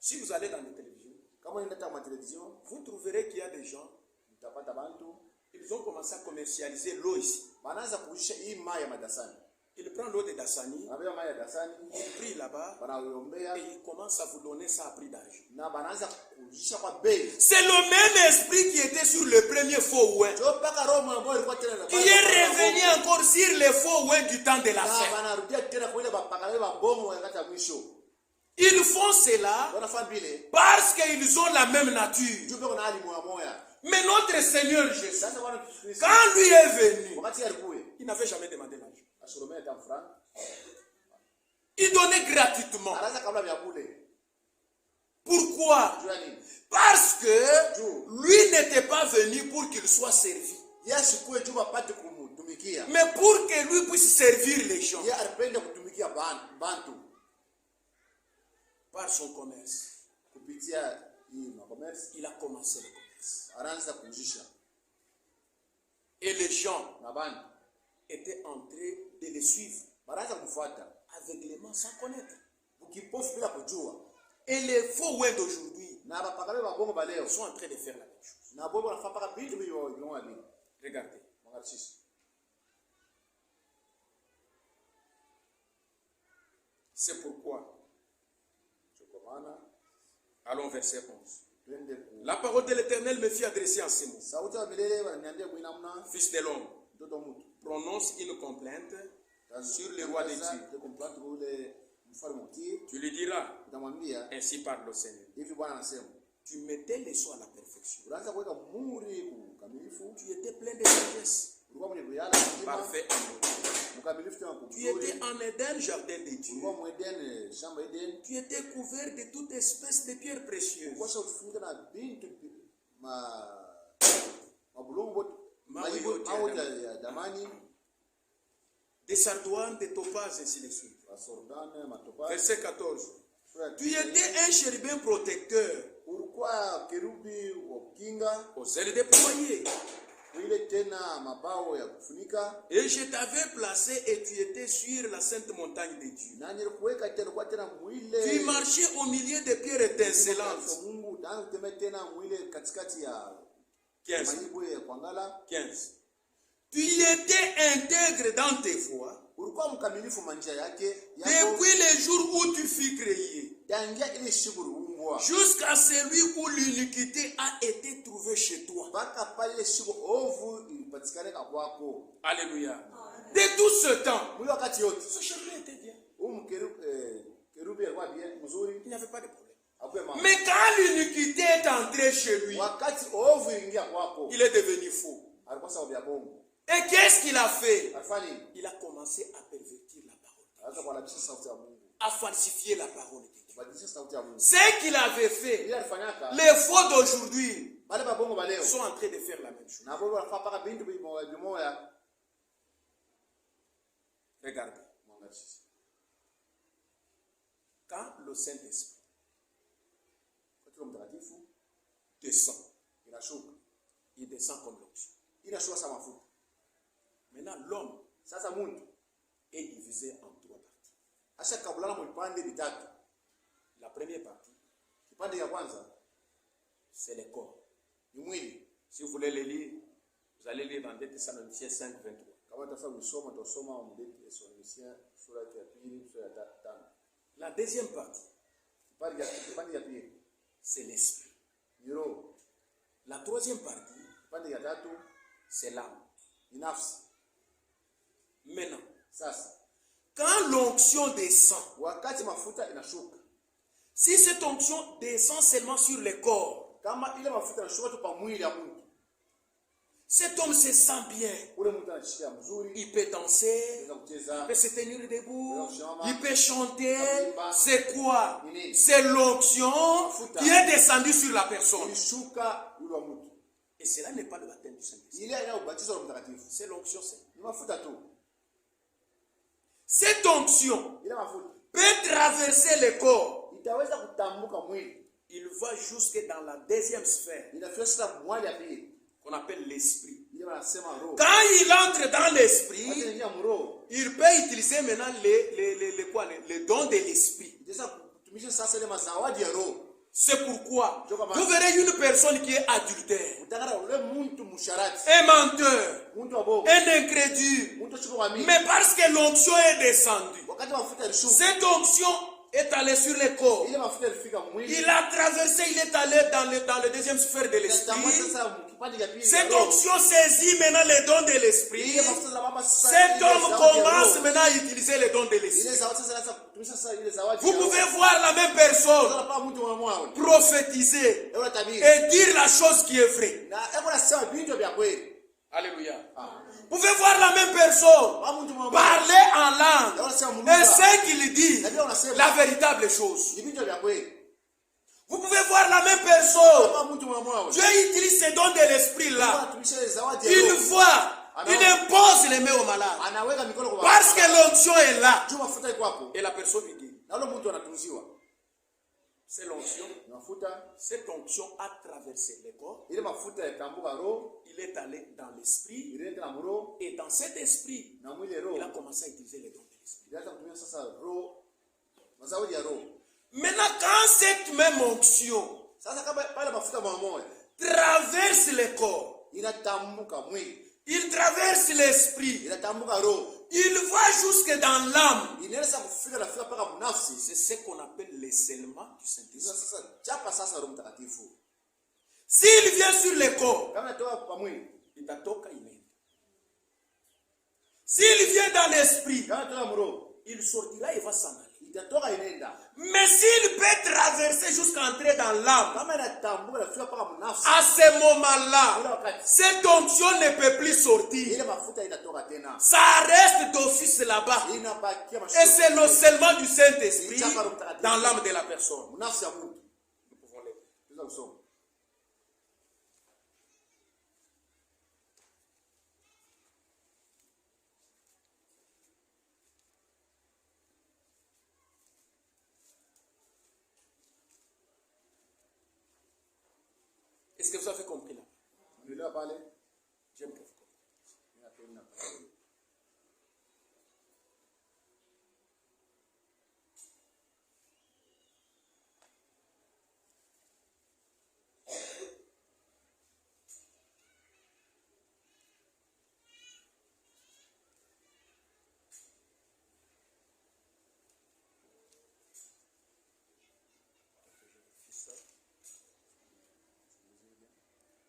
Si vous allez dans la télévision, vous trouverez qu'il y a des gens, ils ont commencé à commercialiser l'eau ici. Il prend l'eau de Dassani, il prie là-bas et il commence à vous donner ça à prix d'argent. C'est le même esprit qui était sur le premier faux ouin, qui est revenu encore sur les faux ouins du temps de la fin. Ils font cela parce qu'ils ont la même nature. Mais notre Seigneur Jésus, quand lui est venu, il n'avait jamais demandé l'argent. Il donnait gratuitement. Pourquoi? Parce que lui n'était pas venu pour qu'il soit servi, mais pour que lui puisse servir les gens. Par son commerce, il a commencé le commerce. Et les gens étaient entrés de les suivre aveuglément sans connaître. Et les faux ouins d'aujourd'hui sont en train de faire la même chose. Regardez. C'est pourquoi, allons verset 11. La parole de l'Éternel me fit adresser en ces mots. Fils de l'homme, prononce une complainte sur le roi des Dieux. Tu lui diras, ainsi parle le Seigneur. Tu mettais les soins à la perfection. Tu étais plein de sagesse. Parfait en tu étais en Éden, jardin de Dieu. Tu étais couvert de toute espèce de pierres précieuses. Des sardoines, des topazes, ainsi de suite. Verset 14. Tu étais un chérubin protecteur. Aux ailes déployées. Et je t'avais placé et tu étais sur la sainte montagne de Dieu. Tu marchais au milieu des pierres étincelantes. 15. Tu étais intègre dans tes voies depuis le jour où tu fus créé, jusqu'à celui où l'iniquité a été trouvée chez toi. Alléluia. De tout ce temps, ce chérubin était bien. Il n'y avait pas de problème. Mais quand l'iniquité est entrée chez lui, il est devenu faux. Et qu'est-ce qu'il a fait? Il a commencé à pervertir la parole, à falsifier la parole de Dieu. Ce qu'il avait fait, les faux d'aujourd'hui sont en train de faire la même chose. Regardez. Quand le Saint-Esprit descend, il descend comme l'onction. Maintenant, l'homme est divisé en trois parties. La première partie, c'est le corps. Si vous voulez le lire, vous allez lire dans 2 Thessaloniciens 5, 23. La deuxième partie, c'est l'esprit. La troisième partie, c'est l'âme. Maintenant, quand l'onction descend, si cette onction descend seulement sur le corps, cet homme se sent bien. Il peut danser, il peut se tenir debout, il peut chanter. C'est quoi? C'est l'onction qui est descendue sur la personne. Et cela n'est pas le baptême du Saint-Esprit. C'est l'onction. Cette onction peut traverser le corps. Il va jusque dans la deuxième sphère qu'on appelle l'esprit. Quand il entre dans l'esprit, il peut utiliser maintenant les dons de l'esprit. C'est pourquoi vous verrez une personne qui est adultère, un menteur, un incrédule, mais parce que l'onction est descendue, cette onction est allé sur le corps. Il a traversé, il est allé dans le deuxième sphère de l'esprit. Cette onction saisit maintenant les dons de l'esprit. Cet homme commence maintenant à utiliser les dons de l'esprit. Vous pouvez voir la même personne prophétiser et dire la chose qui est vraie. Alléluia. Vous pouvez voir la même personne parler en langue et ce qu'il dit, la véritable chose. Vous pouvez voir la même personne. Dieu utilise ces dons de l'esprit là. Il voit, il impose les mains aux malades. Parce que l'onction est là. Et la personne lui dit. C'est l'onction. Cette onction a traversé le corps. Il est allé dans l'esprit. Et dans cet esprit, il a commencé à utiliser les dons de l'esprit. Maintenant, quand cette même onction traverse le corps, il traverse l'esprit, il va jusque dans l'âme. C'est ce qu'on appelle l'essellement du Saint-Esprit. S'il vient sur le corps, il t'atoka iné. S'il vient dans l'esprit, il sortira et va s'en aller. Mais s'il peut traverser jusqu'à entrer dans l'âme, à ce moment-là, cette onction ne peut plus sortir. Ça reste d'office là-bas. Et c'est le seulement du Saint-Esprit dans l'âme de la personne. Nous pouvons l'aider. Est-ce que vous avez compris là? J'aime que vous compreniez.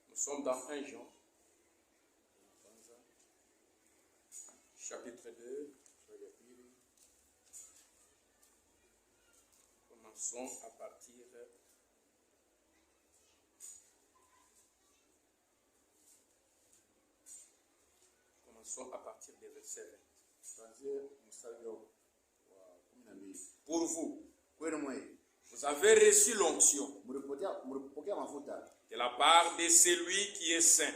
Nous sommes dans 1 Jean, chapitre 2. Commençons à partir des versets 20. Pour vous, vous avez reçu l'onction de la part de celui qui est saint.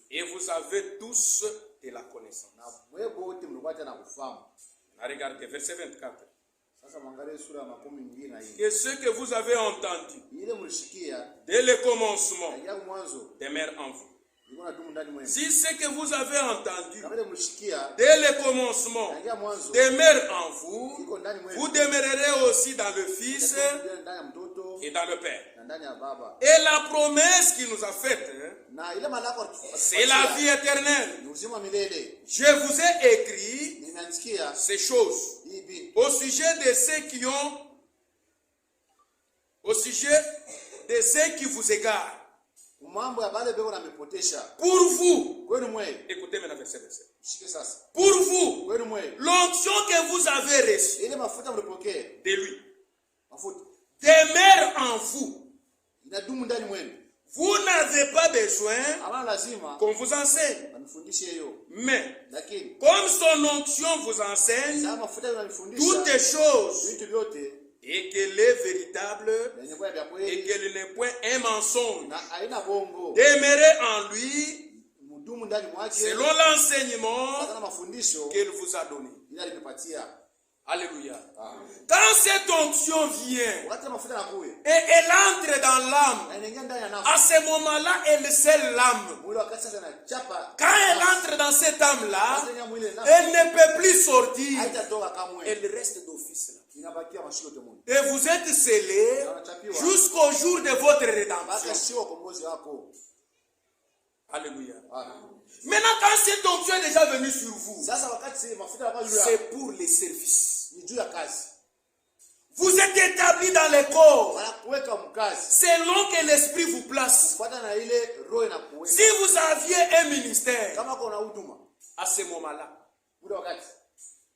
Et vous avez tous de la connaissance. Na mwebo wote mlikuwa tena kufahamu. Regardez verset 24. Sasa mwangalie sura ya 14 Que ce que vous avez entendu ile mlishikia dès le commencement ya mwanzo demeure en vous. iko nadumu ndani mwenu. Si ce que vous avez entendu Kama ile mlishikia dès le commencement ya mwanzo demeure en vous, iko ndani mwenu. vous demeurerez aussi dans le Fils Ndani ya mtoto et dans le Père. na ndani ya baba. Et la promesse qu'il nous a faite, Na ile malako c'est la vie éternelle. ni uzima milele. Je vous ai écrit Nimeandikia ces choses hivi au sujet de ceux qui ont, au sujet de ceux qui vous égarent. mambo ya bale beko na mepotesha. Pour vous, Kwenu mwe. écoutez maintenant verset 27. Shike sasa. Pour vous, Kwenu mwe. l'onction que vous avez reçue Ile mafuta mlipokea de lui mafuta demeure en vous. inadumu ndani mwenu. Vous n'avez pas besoin Ama lazima qu'on vous enseigne. anifundishe hiyo. Mais, Lakini comme son onction vous enseigne sasa mafuta yananifundisha toutes les choses vitu vyote et qu'elle est véritable yenye kwa vya et kweli qu'elle n'est point un mensonge, na haina bongo. demeurez en lui Mdumu ndani mwake selon l'enseignement sana mafundisho qu'elle vous a donné. ile alipatia. Alléluia. Amen. Quand cette onction vient Wakati mafuta yanakuja et elle entre dans l'âme, na inaingia ndani ya à nafsi. ce moment-là, elle scelle l'âme. Mwili wakati sasa inachapa. Quand elle entre dans cette âme-là, Sasa mwili nafsi elle ne peut plus sortir. haitatoka kamwe. Elle reste d'office là. Inabakia mashiko ya Mungu. Et vous êtes scellés jusqu'au jour de votre rédemption. Baka sio ukombozi wako. Alléluia. Amen. Maintenant, quand cette onction est déjà venue sur vous, Sasa wakati mafuta yanakuwa juu ya c'est pour les services. ni juu ya kazi. Vous êtes établis dans les corps Wanakuweka mkazi. selon que l'esprit vous place. Kufuata na ile roho inakuweka. Si vous aviez un ministère, Kama kuna huduma, à ce moment-là, ule wakati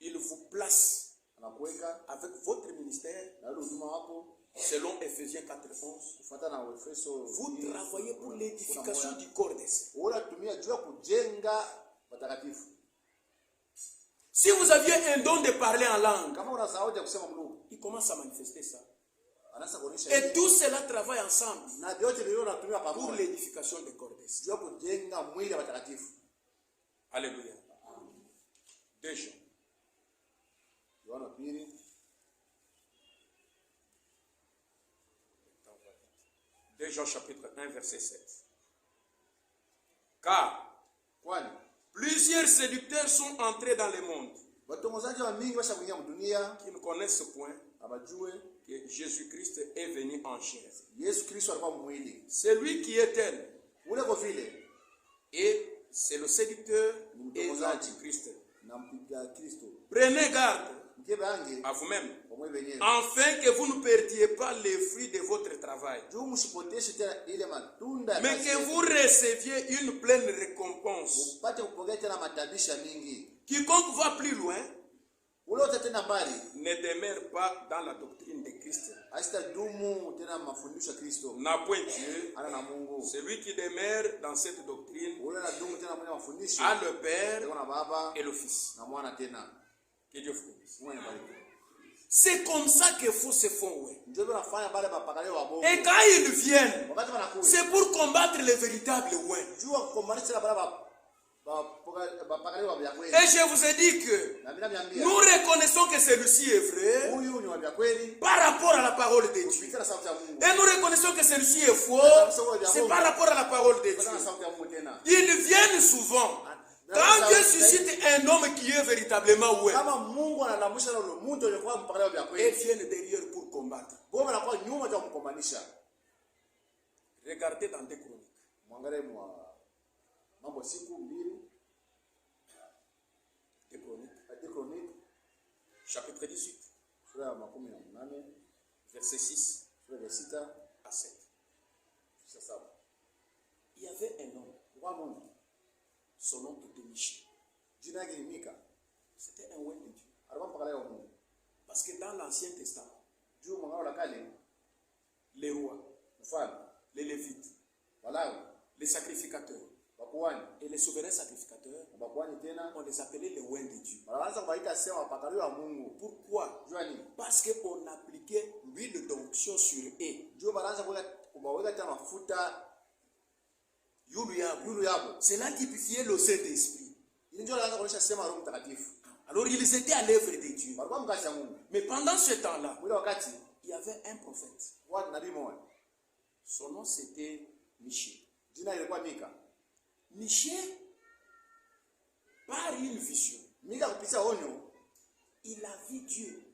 il vous place anakuweka avec votre ministère na ile huduma wako selon Ephésiens 4:11. kufuata na Efeso. Vous travaillez pour l'édification du corps d'esprit. Unatumia juu ya kujenga watakatifu. Si vous aviez un don de parler en langue, Kama una sauti ya kusema mlugha, il commence à manifester ça. anaanza kuonyesha Et tout cela travaille ensemble na vyote vilivyo natumia pour pamoja l'édification des corps d'esprit. juu ya kujenga mwili wa watakatifu. Alléluia. 2 Jean. Yohana pili 2 Jean chapitre 1 verset 7. Car kwani plusieurs séducteurs sont entrés dans le monde watongozaji wa mingi washakuingia mdunia qui ne connaissent point abajue que Jésus-Christ est venu en chair. Yesu Kristo alikuwa mwili. Celui qui est tel Ule kwa vile et c'est le séducteur et l'antichrist. na mpiga Kristo. Prenez garde Mkebe ange à vous-même, kwa mwe wenyewe. afin que vous ne perdiez pas les fruits de votre travail, Juu msipoteshe tena ile matunda ya mais kazi que yenu. vous receviez une pleine récompense. Upate kupokea tena matabisha mingi. Quiconque va plus loin Ule utatenda mbali ne demeure pas dans la doctrine de Christ. asitadumu tena mafundisho ya Kristo. N'a point Dieu. Ana na Mungu. Celui qui demeure dans cette doctrine Ule anadumu tena mwenye mafundisho. a le Père Ndio na Baba et le Fils. na Mwana tena. Que Dieu vous bénisse. Mungu anabariki. C'est comme ça qu'il faut se fonder. Ndio wanafanya bale bapakale wa bongo. Et quand ils viennent, Wakati wanakuja. c'est pour combattre les véritables ouins. Jua kukombanisha bale bapakale wa vya kweli. Et je vous ai dit que Na mimi naambia nous reconnaissons que celui-ci est vrai huyu ni wa vya kweli. par rapport à la parole de Dieu. Kupitia sauti ya Mungu. Et nous reconnaissons que celui-ci est faux, c'est par rapport à la parole de Dieu. Kupitia sauti ya Mungu tena. Ils viennent souvent. Quand Dieu suscite un homme qui est véritablement oué, Kama Mungu analamusha na ule mtu aliyekuwa mpakale wa vya ils kweli. viennent derrière pour combattre. Boma anakuwa nyuma ya kumkombanisha. Regardez dans des chroniques. Mwangalie mambo siku mbili. Des chroniques. Des chroniques. Chapitre 18. Sura ya 18. Verset 6 Sura ya 6 à 7. Sasa. Il y avait un homme. Kwa Mungu. Son nom était Michel. Jina yake ni Mika. C'était un ouin de Dieu. Alikuwa mpakale wa Mungu. Parce que dans l'Ancien Testament, Juu mwangao la kale les rois, mfano les lévites, Walawi, les sacrificateurs wakuhani, et les souverains sacrificateurs, wakuhani tena on les appelait les ouins de Dieu. wanaanza kuwaita sema wapakale wa Mungu. Pourquoi? Jua nini? Parce qu'on appliquait l'huile d'onction sur eux. Juu wanaanza kuweka tena mafuta Yulu yabo. yulu yabo. Cela typifiait le Saint-Esprit. Alors ils étaient à l'œuvre de Dieu. Mais pendant ce temps-là, il y avait un prophète. Son nom c'était Michée. Michée, par une vision, il a vu Dieu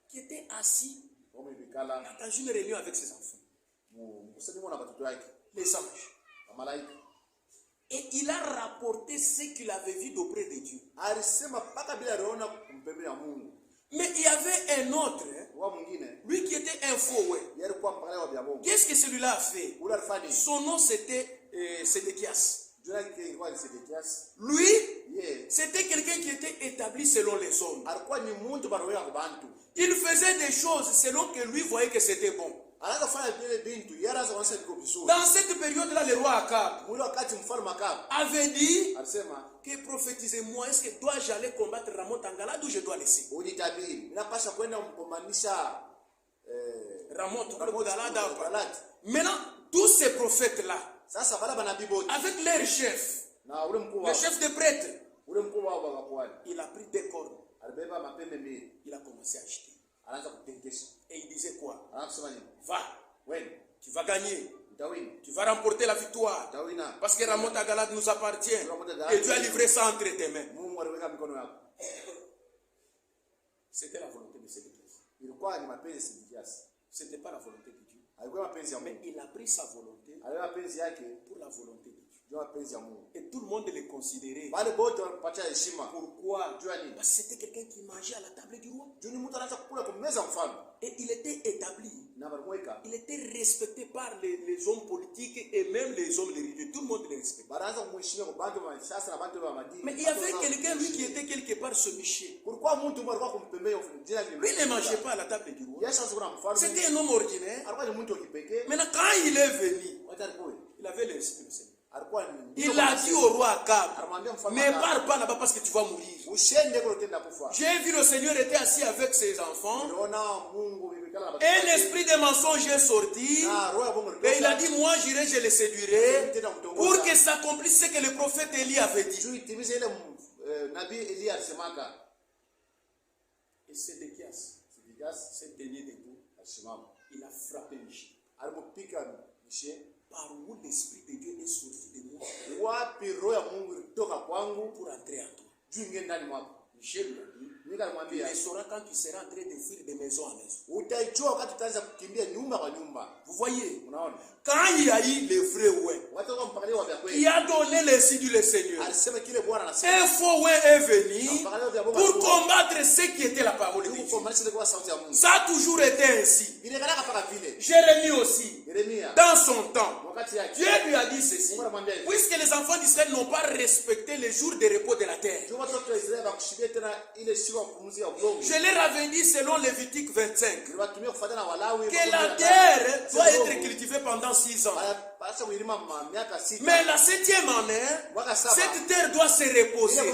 qui était assis dans une réunion avec ses enfants, les anges. Et il a rapporté ce qu'il avait vu d'auprès de Dieu. Mais il y avait un autre, lui qui était un faux. Qu'est-ce que celui-là a fait? Son nom c'était Sédéchias. Lui, c'était quelqu'un qui était établi selon les hommes. Il faisait des choses selon que lui voyait que c'était bon. Dans cette période-là, le roi Akab avait dit que prophétisez-moi, est-ce que dois-je aller combattre Ramoth en Galade ou je dois laisser? Ramoth en Galade. Maintenant, tous ces prophètes-là, avec leur chef, le chef des prêtres, il a pris des cordes. Il a commencé à acheter. Et il disait quoi? Va, tu vas gagner, tu vas remporter la victoire, parce que Ramoth à Galade nous appartient et Dieu a livré ça entre tes mains. C'était la volonté de Sédéchias. C'était pas la volonté de Dieu, mais il a pris sa volonté pour la volonté de Dieu. Et tout le monde le considérait. Pourquoi? Parce que c'était quelqu'un qui mangeait à la table du roi. Et il était établi. Il était respecté par les hommes politiques et même les hommes religieux. Tout le monde le respectait. Mais il y avait quelqu'un, lui, qui était quelque part ce Michée. Lui ne mangeait pas à la table du roi. C'était un homme ordinaire. Maintenant, quand il est venu, il avait l'esprit du Seigneur. Il a dit au roi Akab, ne pars pas là-bas parce que tu vas mourir. J'ai vu le Seigneur était assis avec ses enfants. Un esprit de mensonge est sorti. Et il a dit, moi j'irai, je les séduirai pour que s'accomplisse ce que le prophète Élie avait dit. Et Sédéchias s'est tenu debout. Il a frappé Michée. Par où l'Esprit de Dieu est sorti de moi pour entrer en toi. Michel lui a dit, il saura quand il sera en train de fuir de maison en maison. Vous voyez, quand il y a eu le vrai ouin, qui a donné les signes du Seigneur, un faux ouin est venu pour combattre ce qui était la parole de Dieu. Ça a toujours été ainsi. Jérémie aussi, dans son temps, Dieu lui a dit ceci, puisque les enfants d'Israël n'ont pas respecté les jours de repos de la terre. Je leur avais dit selon Lévitique 25 que la terre doit être cultivée pendant 6 ans. Mais la 7e année, cette terre doit se reposer.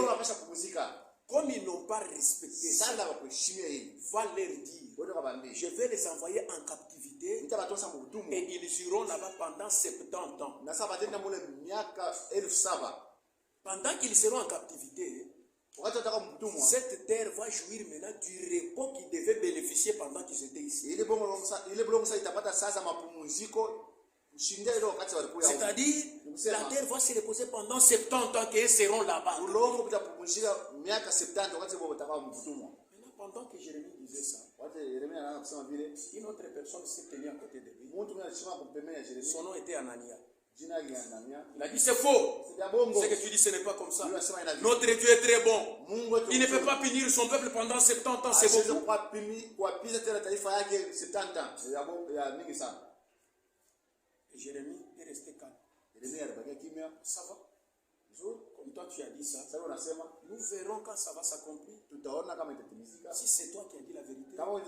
Comme ils n'ont pas respecté ça, va leur dire, je vais les envoyer en captivité et ils iront là-bas pendant 70 ans. Pendant qu'ils seront en captivité, cette terre va jouir maintenant du repos qu'ils devaient bénéficier pendant qu'ils étaient ici. C'est-à-dire, la terre va se reposer pendant 70 ans qu'ils seront là-bas. Maintenant, pendant que Jérémie disait ça, une autre personne s'est tenue à côté de lui. Son nom était Anania. Il a dit c'est faux. Ce que tu dis, ce n'est pas comme ça. Notre Dieu est très bon. Il ne peut pas punir son peuple pendant 70 ans. C'est beaucoup. Et Jérémie est resté calme. Ça va. Comme toi tu as dit ça, nous verrons quand ça va s'accomplir. Si c'est toi qui as dit la vérité, ou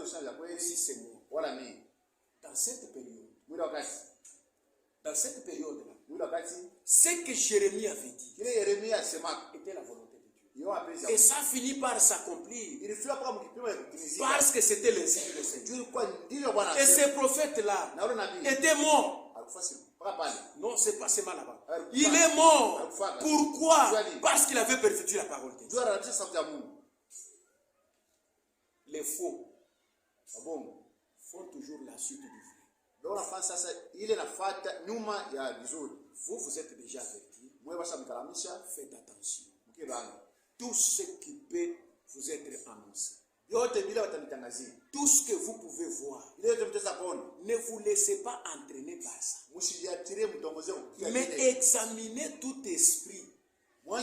si c'est moi. Dans cette période-là, ce que Jérémie avait dit était la volonté de Dieu. Et ça finit par s'accomplir parce que c'était l'insigne du Seigneur. Et ces prophètes-là étaient morts Non, c'est pas seulement là-bas. Il est mort. Pourquoi? Parce qu'il avait perverti la parole de Dieu. Les faux font toujours la suite du vrai. Vous êtes déjà avertis. Faites attention. Tout ce qui peut vous être annoncé. Tout ce que vous pouvez voir, ne vous laissez pas entraîner par ça. Mais examinez tout esprit pour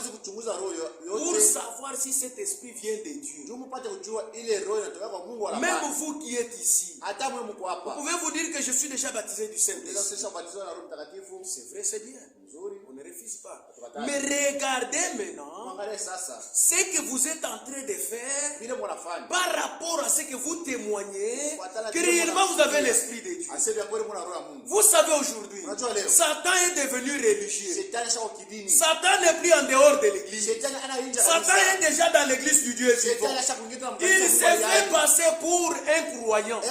savoir si cet esprit vient de Dieu. Même vous qui êtes ici, vous pouvez vous dire que je suis déjà baptisé du Saint-Esprit. C'est vrai, c'est bien. On ne refuse pas. Mais regardez maintenant ce que vous êtes en train de faire par rapport à ce que vous témoignez que réellement vous avez l'Esprit de Dieu. Vous savez aujourd'hui, Satan est devenu religieux. Satan n'est plus en dehors de l'église. Satan est déjà dans l'église du Dieu vivant. Il s'est fait passer pour un croyant.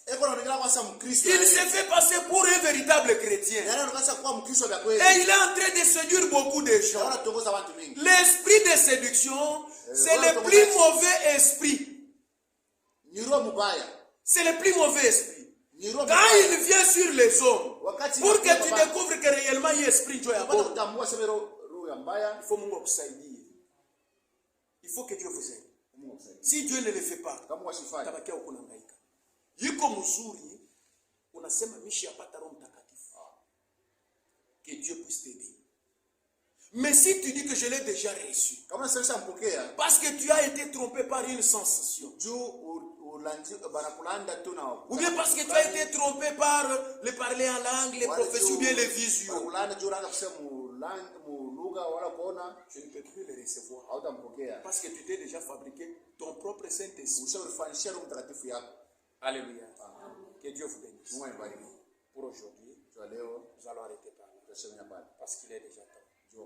Il s'est fait passer pour un véritable chrétien. Et il est en train de séduire beaucoup de gens. L'esprit de séduction, c'est le plus mauvais esprit. C'est le plus mauvais esprit. Quand il vient sur les hommes, pour que tu découvres que réellement il y a esprit, il faut que Dieu vous aide. Si Dieu ne le fait pas, yuko mzuri unasema mishi apata Roho Mtakatifu. Que Dieu puisse t'aider. Mais si tu dis que je l'ai déjà reçu, parce que tu as été trompé par une sensation, ou bien parce que tu as été trompé par le parler en langue, les prophéties ou bien les visions, je ne peux plus les recevoir. Parce que tu t'es déjà fabriqué ton propre Saint-Esprit. Alléluia. Que Dieu vous bénisse. Pour aujourd'hui, nous allons arrêter par là. Parce qu'il est déjà temps. Nous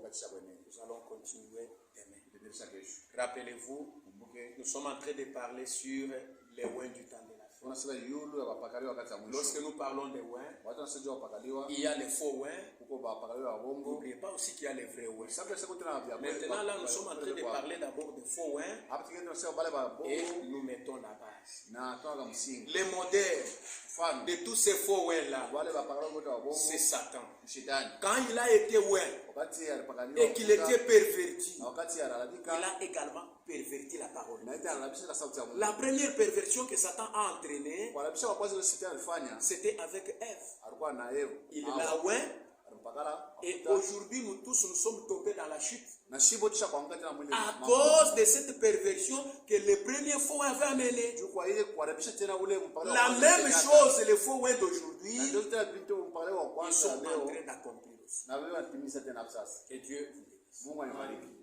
allons continuer demain. Rappelez-vous, nous sommes en train de parler sur les oins du temps de la fin. Lorsque nous parlons des oins, il y a les faux oins. N'oubliez pas aussi qu'il y a les vrais oins. Maintenant, là, nous sommes en train de parler d'abord des faux oins. Et nous mettons la base. Les modèles de tous ces faux oins-là, c'est Satan. Quand il a été oint et qu'il était perverti, il a également perverti la parole. La première perversion que Satan a entraînée, c'était avec Ève. Il l'a oint. Et aujourd'hui, nous tous, nous sommes tombés dans la chute. À cause de cette perversion que les premiers faux avaient amené. La même chose, les faux oins d'aujourd'hui, ils sont en train d'accomplir aussi. Que Dieu vous bénisse.